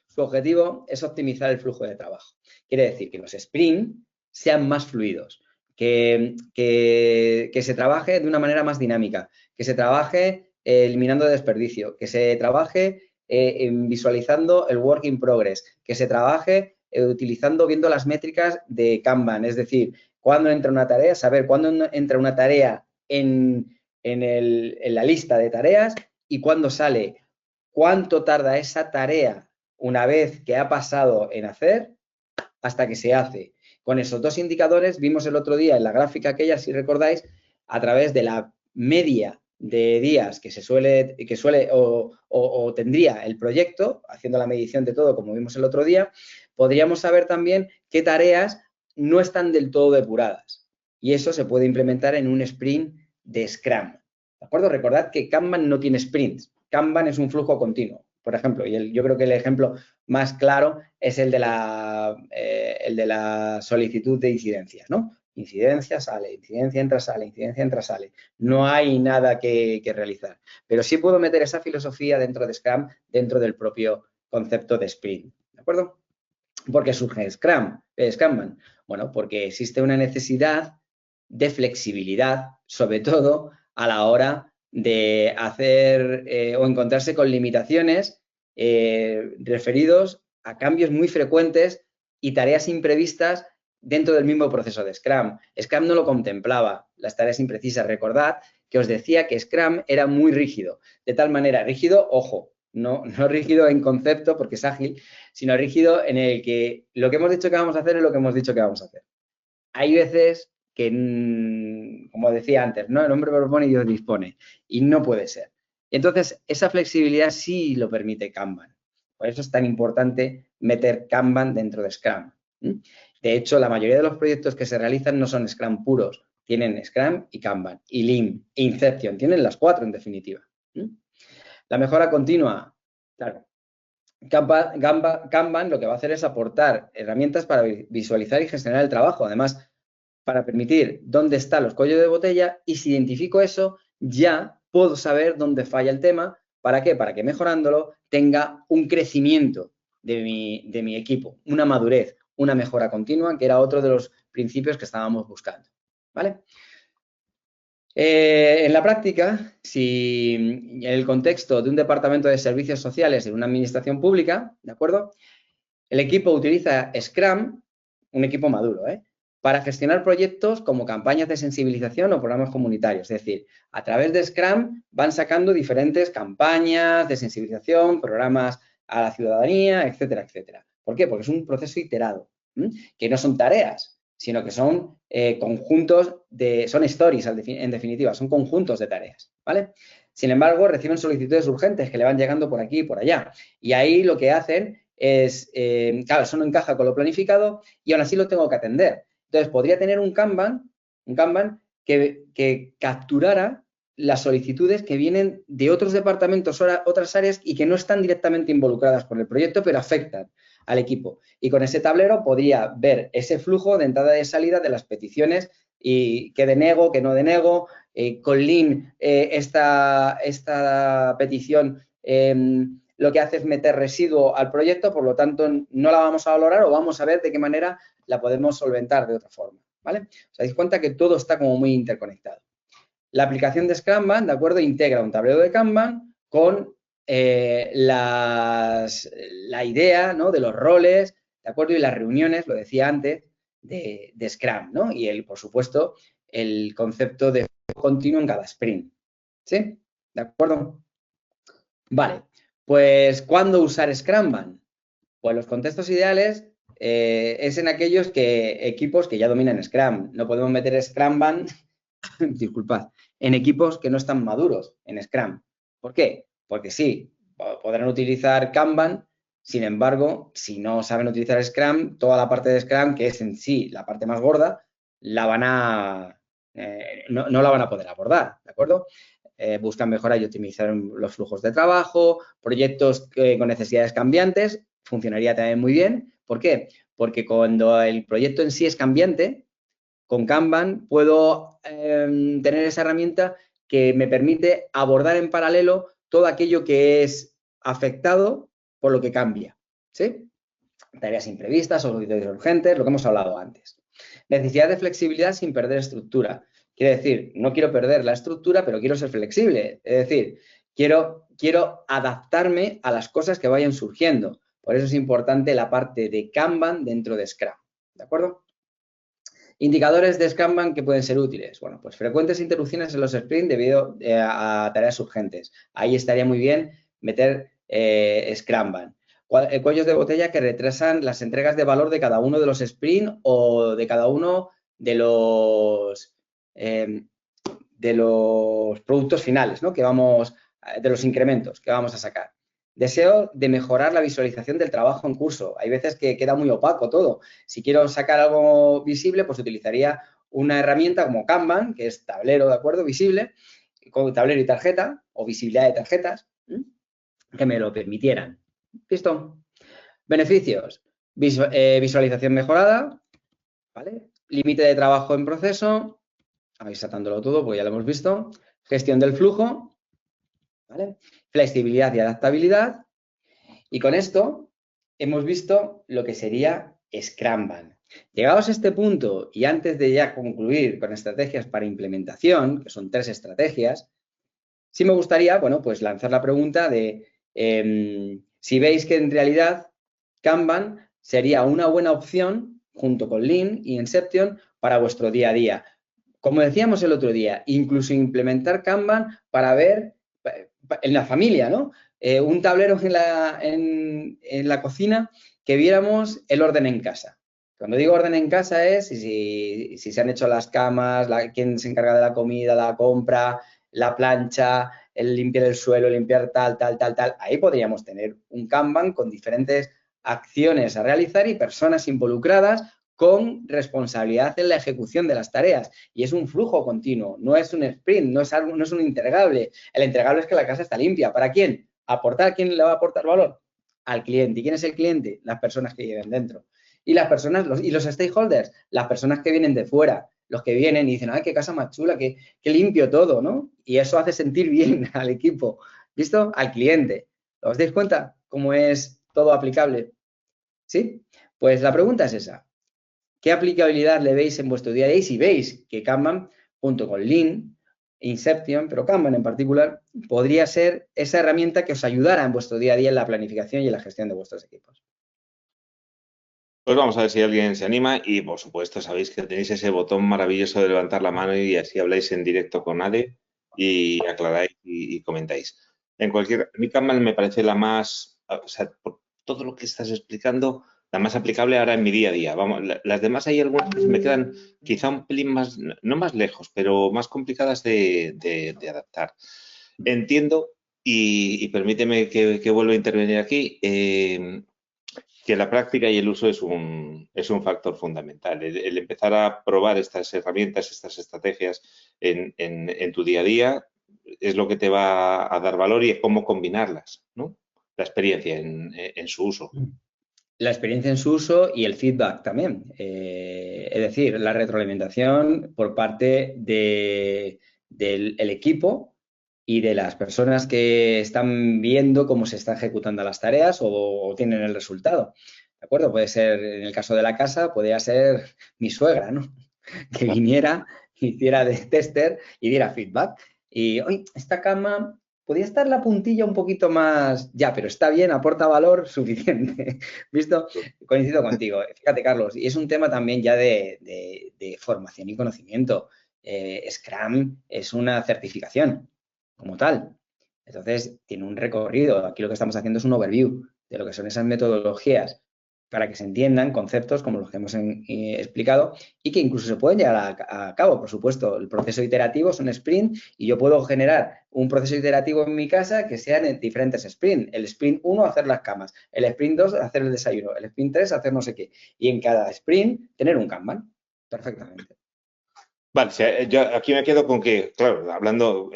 su objetivo es optimizar el flujo de trabajo. Quiere decir que los sprint sean más fluidos, que se trabaje de una manera más dinámica, que se trabaje eliminando desperdicio, que se trabaje visualizando el work in progress, que se trabaje viendo las métricas de Kanban, es decir, cuándo entra una tarea, saber cuándo entra una tarea en la lista de tareas y cuándo sale, cuánto tarda esa tarea una vez que ha pasado en hacer hasta que se hace. Con esos dos indicadores vimos el otro día en la gráfica aquella, si recordáis, a través de la media de días que suele o tendría el proyecto, haciendo la medición de todo como vimos el otro día, podríamos saber también qué tareas no están del todo depuradas. Y eso se puede implementar en un sprint de Scrum. ¿De acuerdo? Recordad que Kanban no tiene sprints. Kanban es un flujo continuo, por ejemplo, y yo creo que el ejemplo más claro es el de la solicitud de incidencias, ¿no? Incidencia, sale, incidencia, entra, sale, incidencia, entra, sale. No hay nada que realizar. Pero sí puedo meter esa filosofía dentro de Scrum, dentro del propio concepto de sprint, ¿de acuerdo? ¿Por qué surge Scrumban? Bueno, porque existe una necesidad de flexibilidad, sobre todo a la hora de hacer o encontrarse con limitaciones referidos a cambios muy frecuentes y tareas imprevistas dentro del mismo proceso de Scrum. Scrum no lo contemplaba, las tareas imprecisas. Recordad que os decía que Scrum era muy rígido. De tal manera, rígido, ojo, no rígido en concepto porque es ágil, sino rígido en el que lo que hemos dicho que vamos a hacer es lo que hemos dicho que vamos a hacer. Hay veces que, como decía antes, ¿no? El hombre propone y Dios dispone, y no puede ser. Entonces, esa flexibilidad sí lo permite Kanban. Por eso es tan importante meter Kanban dentro de Scrum. De hecho, la mayoría de los proyectos que se realizan no son Scrum puros, tienen Scrum y Kanban, y Lean, e Inception, tienen las 4 en definitiva. La mejora continua, claro. Kanban lo que va a hacer es aportar herramientas para visualizar y gestionar el trabajo, además para permitir dónde están los cuellos de botella, y si identifico eso, ya puedo saber dónde falla el tema. ¿Para qué? Para que mejorándolo tenga un crecimiento de mi equipo, una madurez, una mejora continua, que era otro de los principios que estábamos buscando, ¿vale? En la práctica, si en el contexto de un departamento de servicios sociales en una administración pública, ¿de acuerdo? El equipo utiliza Scrum, un equipo maduro, para gestionar proyectos como campañas de sensibilización o programas comunitarios. Es decir, a través de Scrum van sacando diferentes campañas de sensibilización, programas a la ciudadanía, etcétera, etcétera. ¿Por qué? Porque es un proceso iterado, que no son tareas, sino que son conjuntos son stories, en definitiva, son conjuntos de tareas, ¿vale? Sin embargo, reciben solicitudes urgentes que le van llegando por aquí y por allá. Y ahí lo que hacen es, claro, eso no encaja con lo planificado y aún así lo tengo que atender. Entonces, podría tener un Kanban que capturara las solicitudes que vienen de otros departamentos, otras áreas y que no están directamente involucradas por el proyecto, pero afectan al equipo. Y con ese tablero podría ver ese flujo de entrada y de salida de las peticiones y que denego, que no denego. Con Lean, esta petición lo que hace es meter residuo al proyecto, por lo tanto, no la vamos a valorar o vamos a ver de qué manera la podemos solventar de otra forma, ¿vale? Os dais cuenta que todo está como muy interconectado. La aplicación de Scrum, ¿de acuerdo? Integra un tablero de Kanban con la idea, ¿no? De los roles, ¿de acuerdo? Y las reuniones, lo decía antes, de Scrum, ¿no? Y, por supuesto, el concepto de continuo en cada sprint, ¿sí? ¿De acuerdo? Vale, pues ¿cuándo usar Scrum? Pues los contextos ideales es en aquellos equipos que ya dominan Scrum. No podemos meter Scrum, disculpad, en equipos que no están maduros en Scrum. ¿Por qué? Porque sí, podrán utilizar Kanban, sin embargo, si no saben utilizar Scrum, toda la parte de Scrum, que es en sí la parte más gorda, la van no la van a poder abordar, ¿de acuerdo? Buscan mejorar y optimizar los flujos de trabajo, proyectos con necesidades cambiantes, funcionaría también muy bien. ¿Por qué? Porque cuando el proyecto en sí es cambiante, con Kanban puedo tener esa herramienta que me permite abordar en paralelo todo aquello que es afectado por lo que cambia, ¿sí? Tareas imprevistas, solicitudes urgentes, lo que hemos hablado antes. Necesidad de flexibilidad sin perder estructura. Quiere decir, no quiero perder la estructura, pero quiero ser flexible. Es decir, quiero adaptarme a las cosas que vayan surgiendo. Por eso es importante la parte de Kanban dentro de Scrum. ¿De acuerdo? Indicadores de Kanban que pueden ser útiles. Bueno, pues frecuentes interrupciones en los sprints debido a tareas urgentes. Ahí estaría muy bien meter Kanban. Cuellos de botella que retrasan las entregas de valor de cada uno de los sprints o de cada uno de los productos finales, ¿no? De los incrementos que vamos a sacar. Deseo de mejorar la visualización del trabajo en curso. Hay veces que queda muy opaco todo. Si quiero sacar algo visible, pues utilizaría una herramienta como Kanban, que es tablero, ¿de acuerdo? Visible, con tablero y tarjeta, o visibilidad de tarjetas, que me lo permitieran. ¿Listo? Beneficios. Visualización mejorada, ¿vale? Límite de trabajo en proceso, ahí saltándolo todo, porque ya lo hemos visto. Gestión del flujo, ¿vale? Flexibilidad y adaptabilidad. Y con esto hemos visto lo que sería Scrumban. Llegados a este punto y antes de ya concluir con estrategias para implementación, que son 3 estrategias, sí me gustaría, bueno, pues lanzar la pregunta de si veis que en realidad Kanban sería una buena opción junto con Lean y Inception para vuestro día a día. como decíamos el otro día, incluso implementar Kanban para ver en la familia, ¿no? Un tablero en la cocina que viéramos el orden en casa. Cuando digo orden en casa es si se han hecho las camas, quién se encarga de la comida, la compra, la plancha, el limpiar el suelo, limpiar tal. Ahí podríamos tener un Kanban con diferentes acciones a realizar y personas involucradas con responsabilidad en la ejecución de las tareas. Y es un flujo continuo, no es un sprint, no es un entregable. El entregable es que la casa está limpia. ¿Para quién? ¿Aportar? ¿Quién le va a aportar valor? Al cliente. ¿Y quién es el cliente? Las personas que lleven dentro. Y las personas, y los stakeholders, las personas que vienen de fuera, los que vienen y dicen, ay, qué casa más chula, qué limpio todo, ¿no? Y eso hace sentir bien al equipo, ¿visto? Al cliente. ¿Os dais cuenta cómo es todo aplicable? ¿Sí? Pues la pregunta es esa. ¿Qué aplicabilidad le veis en vuestro día a día? Y si veis que Kanban, junto con Lean, Inception, pero Kanban en particular, podría ser esa herramienta que os ayudara en vuestro día a día en la planificación y en la gestión de vuestros equipos. Pues vamos a ver si alguien se anima y, por supuesto, sabéis que tenéis ese botón maravilloso de levantar la mano y así habláis en directo con Ade y aclaráis y comentáis. Mi Kanban me parece la más, o sea, por todo lo que estás explicando, la más aplicable ahora en mi día a día. Vamos, las demás hay algunas que me quedan quizá un pelín más, no más lejos, pero más complicadas de adaptar. Entiendo y permíteme que vuelva a intervenir aquí. Que la práctica y el uso es un factor fundamental. El empezar a probar estas herramientas, estas estrategias en tu día a día es lo que te va a dar valor y es cómo combinarlas, ¿no? La experiencia en su uso. La experiencia en su uso y el feedback también. Es decir, la retroalimentación por parte del equipo y de las personas que están viendo cómo se están ejecutando las tareas o tienen el resultado. ¿De acuerdo? Puede ser, en el caso de la casa, podría ser mi suegra, ¿no? Que viniera, hiciera de tester y diera feedback. Y, oye, esta cama podría estar la puntilla un poquito más, ya, pero está bien, aporta valor suficiente. ¿Visto? Coincido contigo. Fíjate, Carlos, y es un tema también ya de formación y conocimiento. Scrum es una certificación como tal. Entonces, tiene un recorrido. Aquí lo que estamos haciendo es un overview de lo que son esas metodologías para que se entiendan conceptos como los que hemos explicado y que incluso se pueden llevar a cabo, por supuesto. El proceso iterativo es un sprint y yo puedo generar un proceso iterativo en mi casa que sean en diferentes sprints. El sprint 1, hacer las camas. El sprint 2, hacer el desayuno. El sprint 3, hacer no sé qué. Y en cada sprint, tener un Kanban. Perfectamente. Vale, yo aquí me quedo con que, claro, hablando,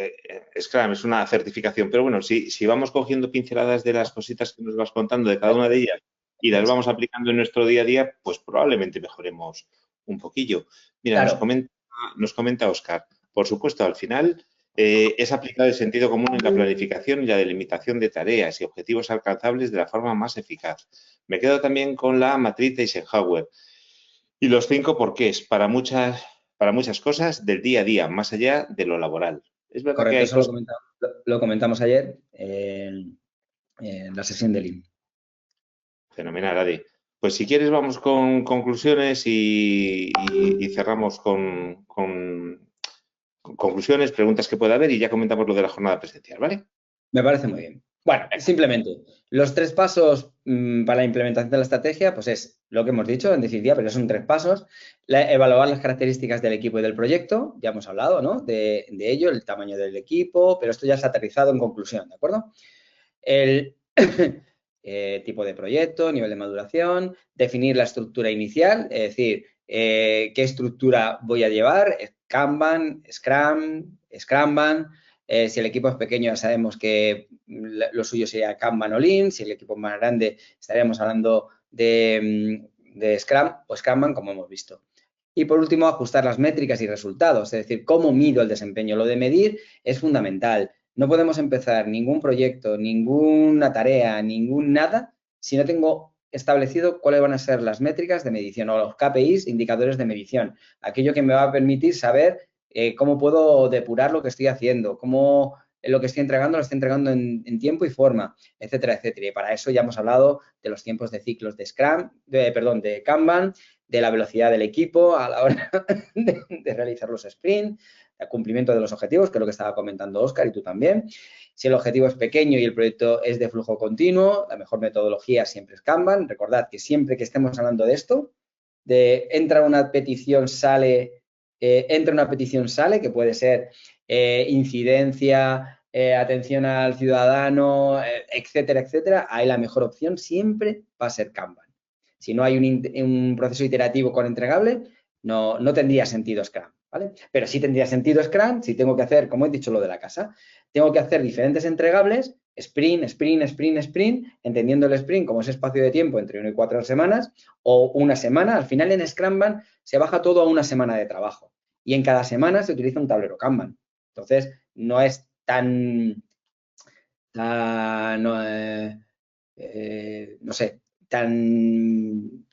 Scrum es una certificación, pero bueno, si vamos cogiendo pinceladas de las cositas que nos vas contando de cada una de ellas y las vamos aplicando en nuestro día a día, pues probablemente mejoremos un poquillo. Mira, Claro. nos comenta Oscar, por supuesto, al final es aplicar el sentido común en la planificación y la delimitación de tareas y objetivos alcanzables de la forma más eficaz. Me quedo también con la matriz de Eisenhower y los 5 porqués para muchas cosas del día a día, más allá de lo laboral. Es verdad que Correcto, hay eso cosas. lo comentamos ayer en la sesión de Lean. Fenomenal, Adi. Pues si quieres vamos con conclusiones y cerramos con conclusiones, preguntas que pueda haber y ya comentamos lo de la jornada presencial, ¿vale? Me parece muy bien. Bueno, simplemente, los 3 pasos para la implementación de la estrategia, pues es lo que hemos dicho, en definitiva, pero son 3 pasos. Evaluar las características del equipo y del proyecto, ya hemos hablado, ¿no? De ello, el tamaño del equipo, pero esto ya se ha aterrizado en conclusión, ¿de acuerdo? El tipo de proyecto, nivel de maduración, definir la estructura inicial, es decir, qué estructura voy a llevar, Kanban, Scrum, Scrumban. Si el equipo es pequeño ya sabemos que lo suyo sería Kanban o Lean. Si el equipo es más grande estaríamos hablando de Scrum o Scrumban, como hemos visto. Y por último, ajustar las métricas y resultados, es decir, cómo mido el desempeño. Lo de medir es fundamental. No podemos empezar ningún proyecto, ninguna tarea, ningún nada, si no tengo establecido cuáles van a ser las métricas de medición o los KPIs, indicadores de medición. Aquello que me va a permitir saber cómo puedo depurar lo que estoy haciendo, cómo lo que estoy entregando lo estoy entregando en tiempo y forma, etcétera, etcétera. Y para eso ya hemos hablado de los tiempos de ciclos de Scrum, de Kanban, de la velocidad del equipo a la hora de realizar los sprints, el cumplimiento de los objetivos, que es lo que estaba comentando Óscar y tú también. Si el objetivo es pequeño y el proyecto es de flujo continuo, la mejor metodología siempre es Kanban. Recordad que siempre que estemos hablando de esto, de entra una petición, sale, que puede ser incidencia, atención al ciudadano, etcétera, etcétera, ahí la mejor opción siempre va a ser Kanban. Si no hay un proceso iterativo con entregable, no tendría sentido Scrum, ¿vale? Pero sí tendría sentido Scrum si tengo que hacer, como he dicho, lo de la casa. Tengo que hacer diferentes entregables, sprint, sprint, sprint, sprint, entendiendo el sprint como ese espacio de tiempo entre 1 y 4 semanas o una semana. Al final en Scrumban se baja todo a una semana de trabajo y en cada semana se utiliza un tablero Kanban. Entonces, no es tan no sé, tan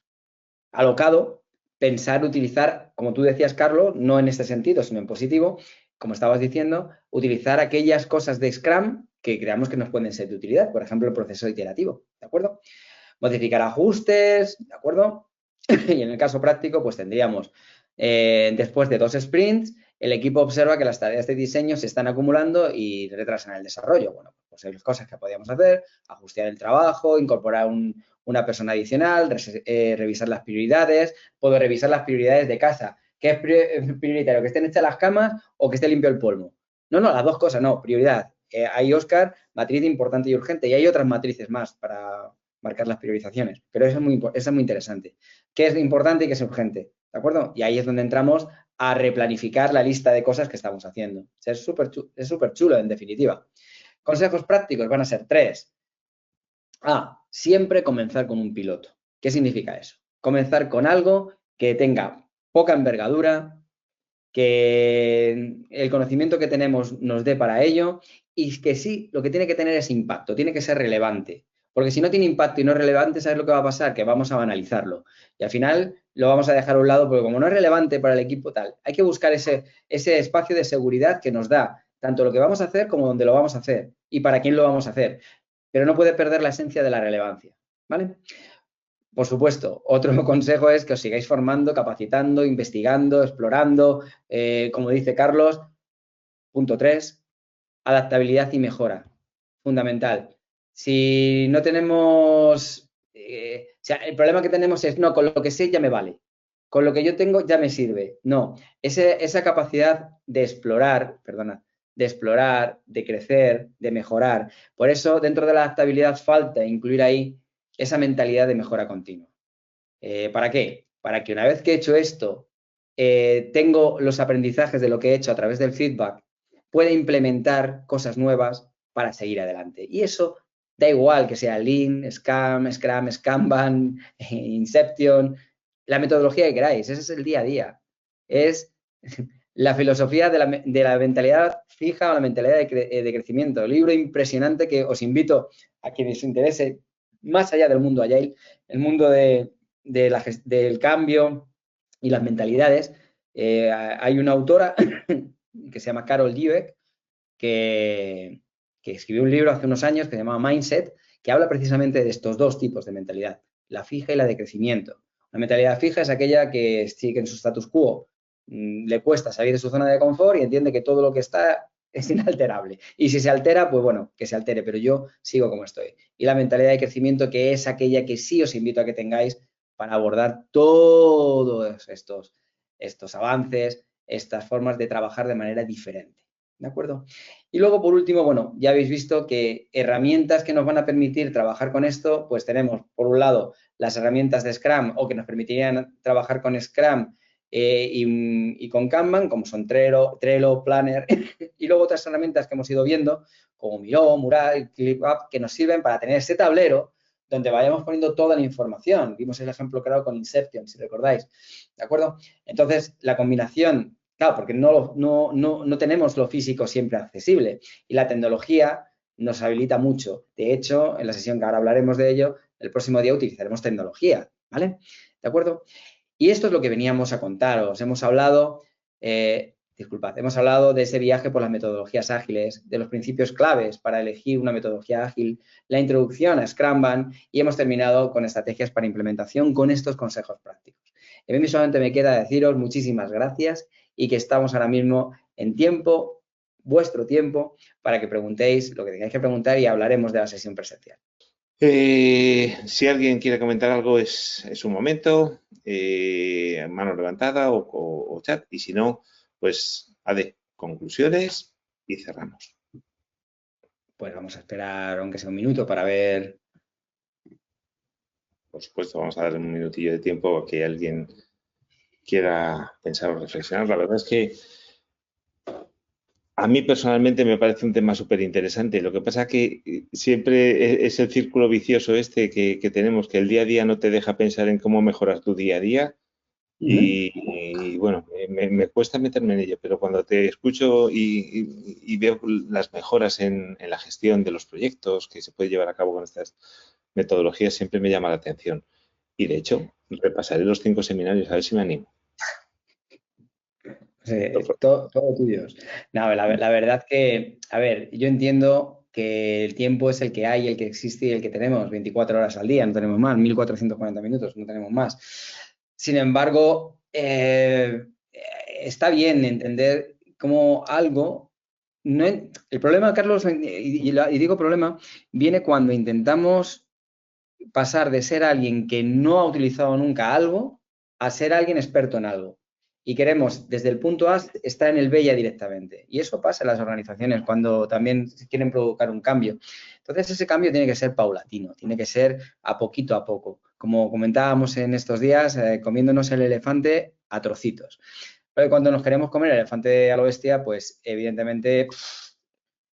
alocado pensar utilizar, como tú decías, Carlos, no en este sentido, sino en positivo, como estabas diciendo, utilizar aquellas cosas de Scrum que creamos que nos pueden ser de utilidad, por ejemplo, el proceso iterativo, ¿de acuerdo? Modificar ajustes, ¿de acuerdo? Y en el caso práctico, pues tendríamos, después de 2 sprints, el equipo observa que las tareas de diseño se están acumulando y retrasan el desarrollo. Bueno, pues hay cosas que podíamos hacer, ajustar el trabajo, incorporar una persona adicional, revisar las prioridades, puedo revisar las prioridades de casa. ¿Qué es prioritario? ¿Que estén hechas las camas o que esté limpio el polvo? No, las dos cosas, no, prioridad. Hay, Óscar, matriz importante y urgente, y hay otras matrices más para marcar las priorizaciones, pero eso es muy interesante. ¿Qué es importante y qué es urgente? ¿De acuerdo? Y ahí es donde entramos a replanificar la lista de cosas que estamos haciendo. O sea, es súper chulo, en definitiva. Consejos prácticos van a ser 3. Siempre comenzar con un piloto. ¿Qué significa eso? Comenzar con algo que tenga poca envergadura, que el conocimiento que tenemos nos dé para ello y que sí, lo que tiene que tener es impacto, tiene que ser relevante. Porque si no tiene impacto y no es relevante, ¿sabes lo que va a pasar? Que vamos a banalizarlo. Y al final lo vamos a dejar a un lado porque como no es relevante para el equipo tal, hay que buscar ese espacio de seguridad que nos da tanto lo que vamos a hacer como dónde lo vamos a hacer y para quién lo vamos a hacer. Pero no puede perder la esencia de la relevancia, ¿vale? Por supuesto, otro consejo es que os sigáis formando, capacitando, investigando, explorando. Como dice Carlos, punto 3, adaptabilidad y mejora. Fundamental. Si no tenemos... o sea, el problema que tenemos es, no, con lo que sé ya me vale. Con lo que yo tengo ya me sirve. No, esa capacidad de explorar, de crecer, de mejorar. Por eso, dentro de la adaptabilidad falta incluir ahí esa mentalidad de mejora continua. ¿Para qué? Para que una vez que he hecho esto, tengo los aprendizajes de lo que he hecho a través del feedback, pueda implementar cosas nuevas para seguir adelante. Y eso da igual que sea Lean, Scrum, Kanban, Inception, la metodología que queráis, ese es el día a día. Es la filosofía de la mentalidad fija o la mentalidad de crecimiento. Libro impresionante que os invito a quienes os interese, más allá del mundo Agile, el mundo del cambio y las mentalidades. Hay una autora que se llama Carol Dweck que escribió un libro hace unos años que se llama Mindset, que habla precisamente de estos dos tipos de mentalidad, la fija y la de crecimiento. La mentalidad fija es aquella que sigue en su status quo, le cuesta salir de su zona de confort y entiende que todo lo que está es inalterable. Y si se altera, pues bueno, que se altere, pero yo sigo como estoy. Y la mentalidad de crecimiento, que es aquella que sí os invito a que tengáis para abordar todos estos avances, estas formas de trabajar de manera diferente. ¿De acuerdo? Y luego, por último, bueno, ya habéis visto que herramientas que nos van a permitir trabajar con esto, pues tenemos, por un lado, las herramientas de Scrum o que nos permitirían trabajar con Scrum y con Kanban, como son Trello, Planner, y luego otras herramientas que hemos ido viendo, como Miro, Mural, ClipUp, que nos sirven para tener ese tablero donde vayamos poniendo toda la información. Vimos el ejemplo claro con Inception, si recordáis, ¿de acuerdo? Entonces, la combinación... Claro, porque no tenemos lo físico siempre accesible y la tecnología nos habilita mucho. De hecho, en la sesión que ahora hablaremos de ello, el próximo día utilizaremos tecnología, ¿vale? ¿De acuerdo? Y esto es lo que veníamos a contaros. Hemos hablado hemos hablado de ese viaje por las metodologías ágiles, de los principios claves para elegir una metodología ágil, la introducción a Scrum y hemos terminado con estrategias para implementación con estos consejos prácticos. Y a mí solamente me queda deciros muchísimas gracias y que estamos ahora mismo en tiempo, vuestro tiempo, para que preguntéis lo que tengáis que preguntar y hablaremos de la sesión presencial. Si alguien quiere comentar algo es un momento, mano levantada o chat, y si no, pues conclusiones y cerramos. Pues vamos a esperar aunque sea un minuto para ver. Por supuesto, vamos a dar un minutillo de tiempo a que alguien quiera pensar o reflexionar. La verdad es que a mí personalmente me parece un tema súper interesante. Lo que pasa es que siempre es el círculo vicioso que tenemos, que el día a día no te deja pensar en cómo mejorar tu día a día. Y bueno, me cuesta meterme en ello, pero cuando te escucho y veo las mejoras en la gestión de los proyectos que se puede llevar a cabo con estas metodologías, siempre me llama la atención. Y de hecho, repasaré los 5 seminarios a ver si me animo. Todo tuyos. No, la verdad que, a ver, yo entiendo que el tiempo es el que hay, el que existe y el que tenemos, 24 horas al día, no tenemos más, 1440 minutos, no tenemos más. Sin embargo, está bien entender cómo algo, el problema, Carlos, y digo problema, viene cuando intentamos pasar de ser alguien que no ha utilizado nunca algo a ser alguien experto en algo. Y queremos, desde el punto A, estar en el B ya directamente. Y eso pasa en las organizaciones cuando también quieren provocar un cambio. Entonces, ese cambio tiene que ser paulatino, tiene que ser a poco. Como comentábamos en estos días, comiéndonos el elefante a trocitos. Pero cuando nos queremos comer el elefante a lo bestia, pues evidentemente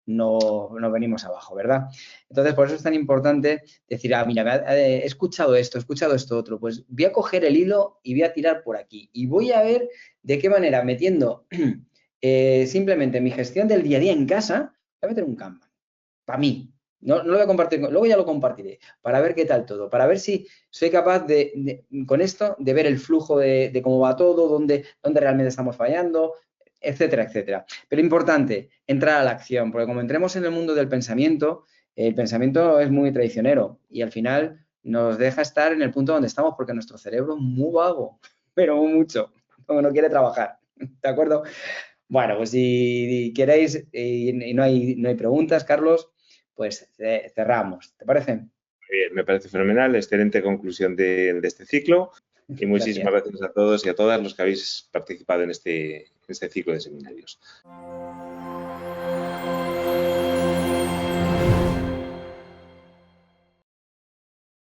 no venimos abajo, ¿verdad? Entonces, por eso es tan importante decir, mira, he escuchado esto otro, pues voy a coger el hilo y voy a tirar por aquí. Y voy a ver de qué manera, metiendo simplemente mi gestión del día a día en casa, voy a meter un Kanban, para mí. No lo voy a compartir, luego ya lo compartiré, para ver qué tal todo, para ver si soy capaz con esto de ver el flujo de cómo va todo, dónde realmente estamos fallando, etcétera, etcétera. Pero importante, entrar a la acción, porque como entremos en el mundo del pensamiento, el pensamiento es muy traicionero y al final nos deja estar en el punto donde estamos porque nuestro cerebro es muy vago, pero mucho, como no quiere trabajar, ¿de acuerdo? Bueno, pues si queréis y no hay preguntas, Carlos, pues cerramos, ¿te parece? Bien, me parece fenomenal, excelente conclusión de este ciclo y muchísimas gracias a todos y a todas los que habéis participado en este ciclo de seminarios.